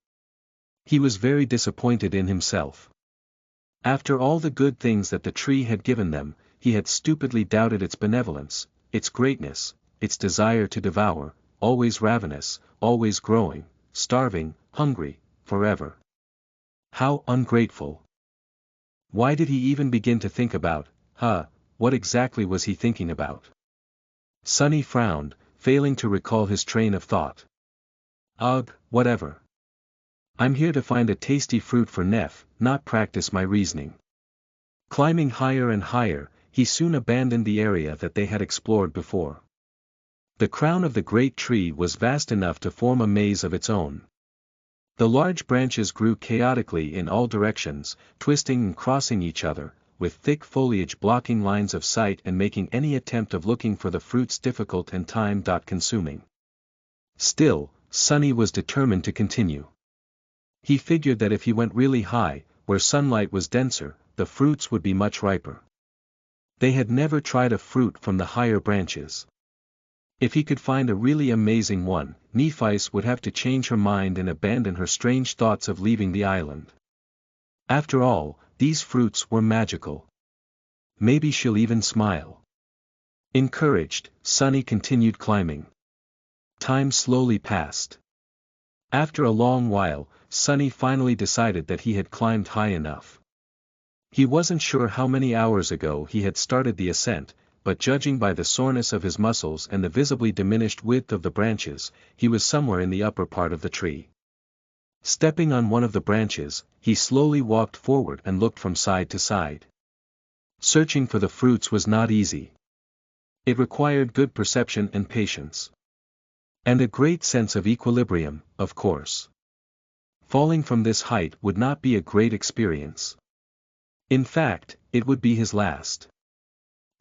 He was very disappointed in himself. After all the good things that the tree had given them, he had stupidly doubted its benevolence, its greatness, its desire to devour, always ravenous, always growing, starving, hungry, forever. How ungrateful. Why did he even begin to think about, what exactly was he thinking about? Sunny frowned, failing to recall his train of thought. Ugh, whatever. I'm here to find a tasty fruit for Neff, not practice my reasoning. Climbing higher and higher, he soon abandoned the area that they had explored before. The crown of the great tree was vast enough to form a maze of its own. The large branches grew chaotically in all directions, twisting and crossing each other, with thick foliage blocking lines of sight and making any attempt of looking for the fruits difficult and time-consuming. Still, Sunny was determined to continue. He figured that if he went really high, where sunlight was denser, the fruits would be much riper. They had never tried a fruit from the higher branches. If he could find a really amazing one, Nephis would have to change her mind and abandon her strange thoughts of leaving the island. After all, these fruits were magical. Maybe she'll even smile. Encouraged, Sunny continued climbing. Time slowly passed. After a long while, Sunny finally decided that he had climbed high enough. He wasn't sure how many hours ago he had started the ascent, but judging by the soreness of his muscles and the visibly diminished width of the branches, he was somewhere in the upper part of the tree. Stepping on one of the branches, he slowly walked forward and looked from side to side. Searching for the fruits was not easy. It required good perception and patience. And a great sense of equilibrium, of course. Falling from this height would not be a great experience. In fact, it would be his last.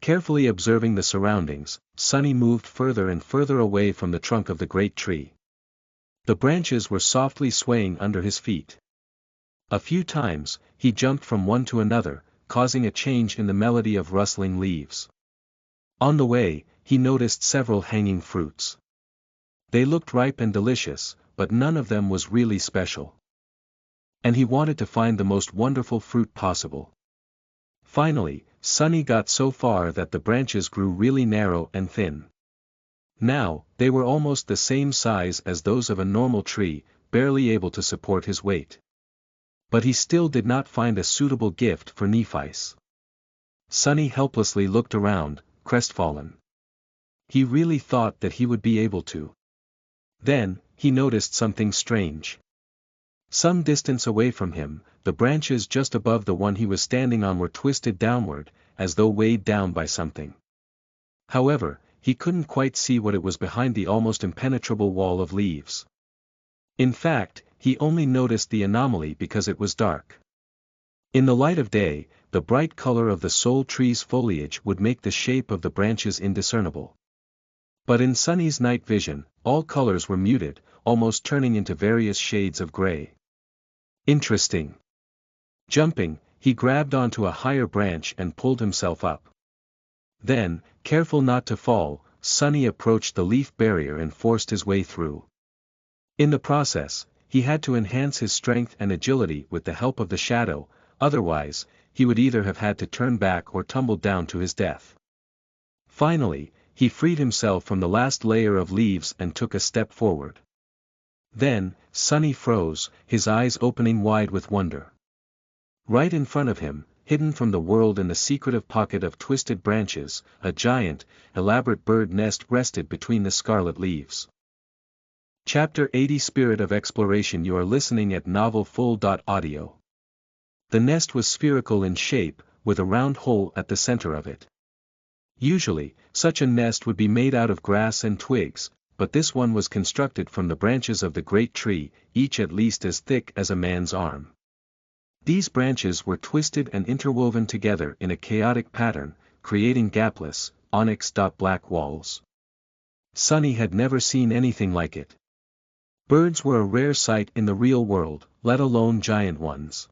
Carefully observing the surroundings, Sunny moved further and further away from the trunk of the great tree. The branches were softly swaying under his feet. A few times, he jumped from one to another, causing a change in the melody of rustling leaves. On the way, he noticed several hanging fruits. They looked ripe and delicious, but none of them was really special. And he wanted to find the most wonderful fruit possible. Finally, Sunny got so far that the branches grew really narrow and thin. Now, they were almost the same size as those of a normal tree, barely able to support his weight. But he still did not find a suitable gift for Nephi's. Sunny helplessly looked around, crestfallen. He really thought that he would be able to. Then, he noticed something strange. Some distance away from him, the branches just above the one he was standing on were twisted downward, as though weighed down by something. However, he couldn't quite see what it was behind the almost impenetrable wall of leaves. In fact, he only noticed the anomaly because it was dark. In the light of day, the bright color of the sole tree's foliage would make the shape of the branches indiscernible. But in Sunny's night vision, all colors were muted, almost turning into various shades of gray. Interesting. Jumping, he grabbed onto a higher branch and pulled himself up. Then, careful not to fall, Sunny approached the leaf barrier and forced his way through. In the process, he had to enhance his strength and agility with the help of the shadow, otherwise, he would either have had to turn back or tumble down to his death. Finally, he freed himself from the last layer of leaves and took a step forward. Then, Sunny froze, his eyes opening wide with wonder. Right in front of him, hidden from the world in the secretive pocket of twisted branches, a giant, elaborate bird nest rested between the scarlet leaves. Chapter 80 Spirit of Exploration. You are listening at NovelFull.audio. The nest was spherical in shape, with a round hole at the center of it. Usually, such a nest would be made out of grass and twigs, but this one was constructed from the branches of the great tree, each at least as thick as a man's arm. These branches were twisted and interwoven together in a chaotic pattern, creating gapless, onyx-black walls. Sunny had never seen anything like it. Birds were a rare sight in the real world, let alone giant ones.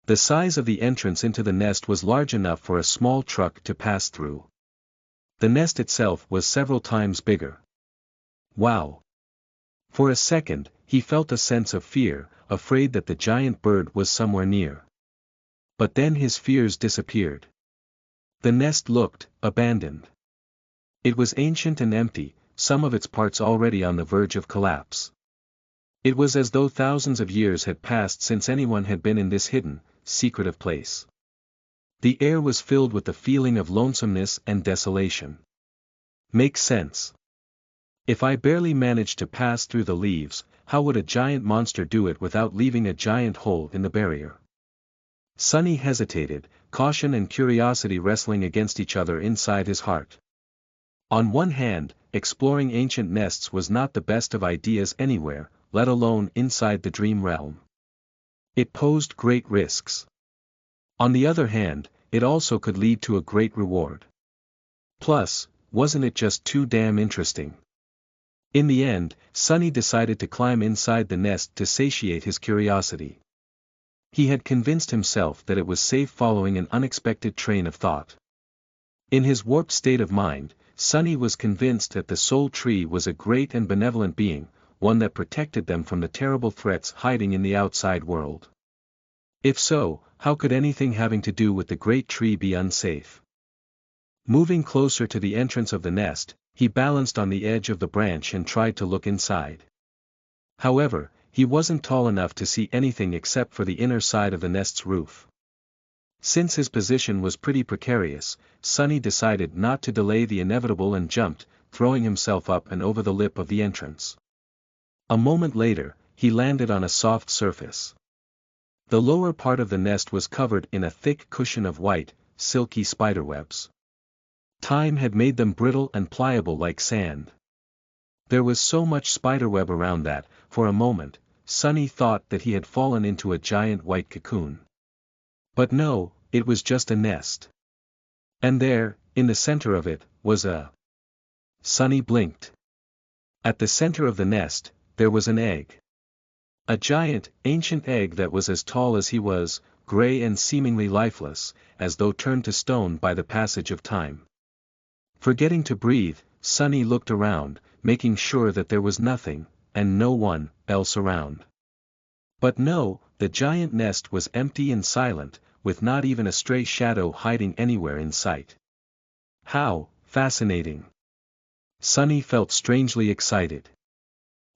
The size of the entrance into the nest was large enough for a small truck to pass through. The nest itself was several times bigger. Wow! For a second, he felt a sense of fear, afraid that the giant bird was somewhere near. But then his fears disappeared. The nest looked abandoned. It was ancient and empty, some of its parts already on the verge of collapse. It was as though thousands of years had passed since anyone had been in this hidden, secretive place. The air was filled with the feeling of lonesomeness and desolation. Makes sense. If I barely managed to pass through the leaves, how would a giant monster do it without leaving a giant hole in the barrier? Sunny hesitated, caution and curiosity wrestling against each other inside his heart. On one hand, exploring ancient nests was not the best of ideas anywhere, let alone inside the dream realm. It posed great risks. On the other hand, it also could lead to a great reward. Plus, wasn't it just too damn interesting? In the end, Sunny decided to climb inside the nest to satiate his curiosity. He had convinced himself that it was safe following an unexpected train of thought. In his warped state of mind, Sunny was convinced that the soul tree was a great and benevolent being, one that protected them from the terrible threats hiding in the outside world. If so, how could anything having to do with the great tree be unsafe? Moving closer to the entrance of the nest, he balanced on the edge of the branch and tried to look inside. However, he wasn't tall enough to see anything except for the inner side of the nest's roof. Since his position was pretty precarious, Sunny decided not to delay the inevitable and jumped, throwing himself up and over the lip of the entrance. A moment later, he landed on a soft surface. The lower part of the nest was covered in a thick cushion of white, silky spiderwebs. Time had made them brittle and pliable like sand. There was so much spiderweb around that, for a moment, Sunny thought that he had fallen into a giant white cocoon. But no, it was just a nest. And there, in the center of it, was a... Sunny blinked. At the center of the nest, there was an egg. A giant, ancient egg that was as tall as he was, gray and seemingly lifeless, as though turned to stone by the passage of time. Forgetting to breathe, Sunny looked around, making sure that there was nothing, and no one, else around. But no, the giant nest was empty and silent, with not even a stray shadow hiding anywhere in sight. How fascinating! Sunny felt strangely excited.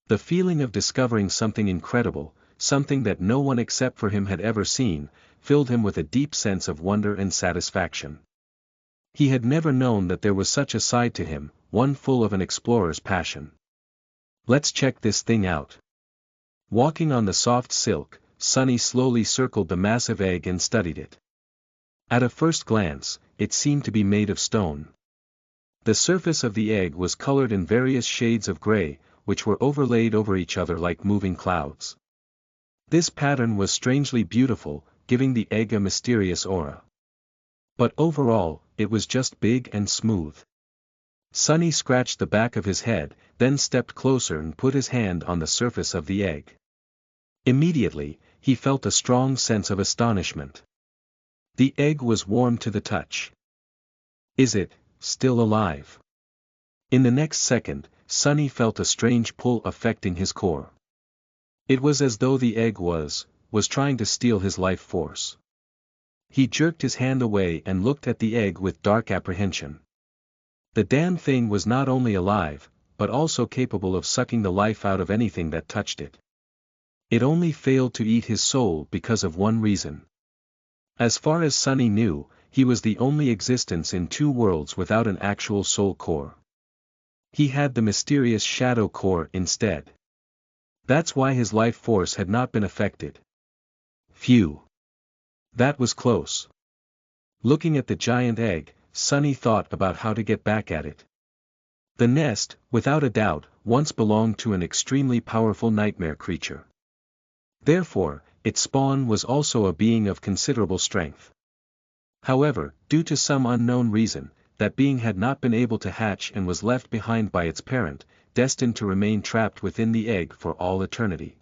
The feeling of discovering something incredible, something that no one except for him had ever seen, filled him with a deep sense of wonder and satisfaction. He had never known that there was such a side to him, one full of an explorer's passion. Let's check this thing out. Walking on the soft silk, Sunny slowly circled the massive egg and studied it. At a first glance, it seemed to be made of stone. The surface of the egg was colored in various shades of gray, which were overlaid over each other like moving clouds. This pattern was strangely beautiful, giving the egg a mysterious aura. But overall, it was just big and smooth. Sunny scratched the back of his head, then stepped closer and put his hand on the surface of the egg. Immediately, he felt a strong sense of astonishment. The egg was warm to the touch. Is it still alive? In the next second, Sunny felt a strange pull affecting his core. It was as though the egg was trying to steal his life force. He jerked his hand away and looked at the egg with dark apprehension. The damn thing was not only alive, but also capable of sucking the life out of anything that touched it. It only failed to eat his soul because of one reason. As far as Sunny knew, he was the only existence in two worlds without an actual soul core. He had the mysterious shadow core instead. That's why his life force had not been affected. Phew. That was close. Looking at the giant egg, Sunny thought about how to get back at it. The nest, without a doubt, once belonged to an extremely powerful nightmare creature. Therefore, its spawn was also a being of considerable strength. However, due to some unknown reason, that being had not been able to hatch and was left behind by its parent, destined to remain trapped within the egg for all eternity.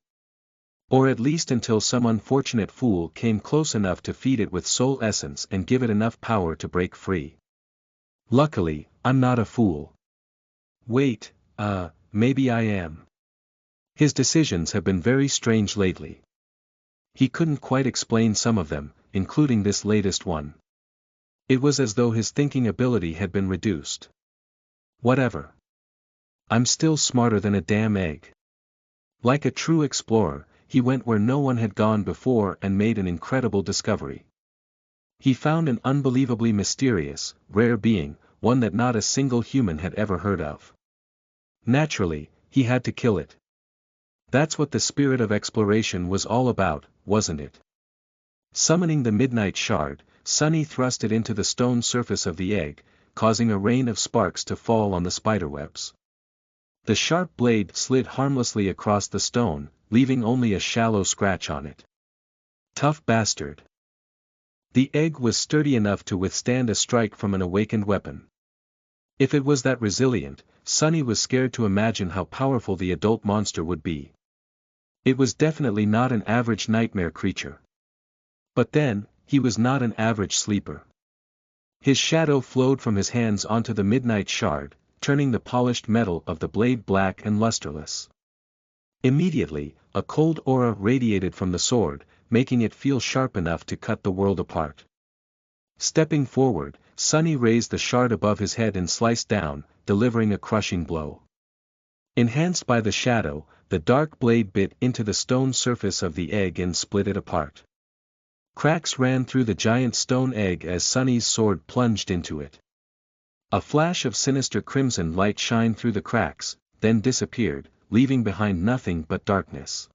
Or at least until some unfortunate fool came close enough to feed it with soul essence and give it enough power to break free. Luckily, I'm not a fool. Wait, maybe I am. His decisions have been very strange lately. He couldn't quite explain some of them, including this latest one. It was as though his thinking ability had been reduced. Whatever. I'm still smarter than a damn egg. Like a true explorer, he went where no one had gone before and made an incredible discovery. He found an unbelievably mysterious, rare being, one that not a single human had ever heard of. Naturally, he had to kill it. That's what the spirit of exploration was all about, wasn't it? Summoning the midnight shard, Sunny thrust it into the stone surface of the egg, causing a rain of sparks to fall on the spiderwebs. The sharp blade slid harmlessly across the stone, leaving only a shallow scratch on it. Tough bastard. The egg was sturdy enough to withstand a strike from an awakened weapon. If it was that resilient, Sunny was scared to imagine how powerful the adult monster would be. It was definitely not an average nightmare creature. But then, he was not an average sleeper. His shadow flowed from his hands onto the midnight shard, turning the polished metal of the blade black and lusterless. Immediately, a cold aura radiated from the sword, making it feel sharp enough to cut the world apart. Stepping forward, Sunny raised the shard above his head and sliced down, delivering a crushing blow. Enhanced by the shadow, the dark blade bit into the stone surface of the egg and split it apart. Cracks ran through the giant stone egg as Sunny's sword plunged into it. A flash of sinister crimson light shined through the cracks, then disappeared, leaving behind nothing but darkness.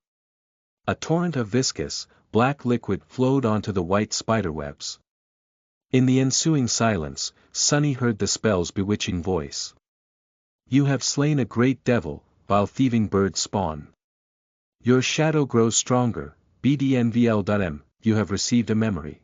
A torrent of viscous, black liquid flowed onto the white spiderwebs. In the ensuing silence, Sunny heard the spell's bewitching voice. You have slain a great devil, vile thieving bird spawn. Your shadow grows stronger, BDNVL.M, you have received a memory.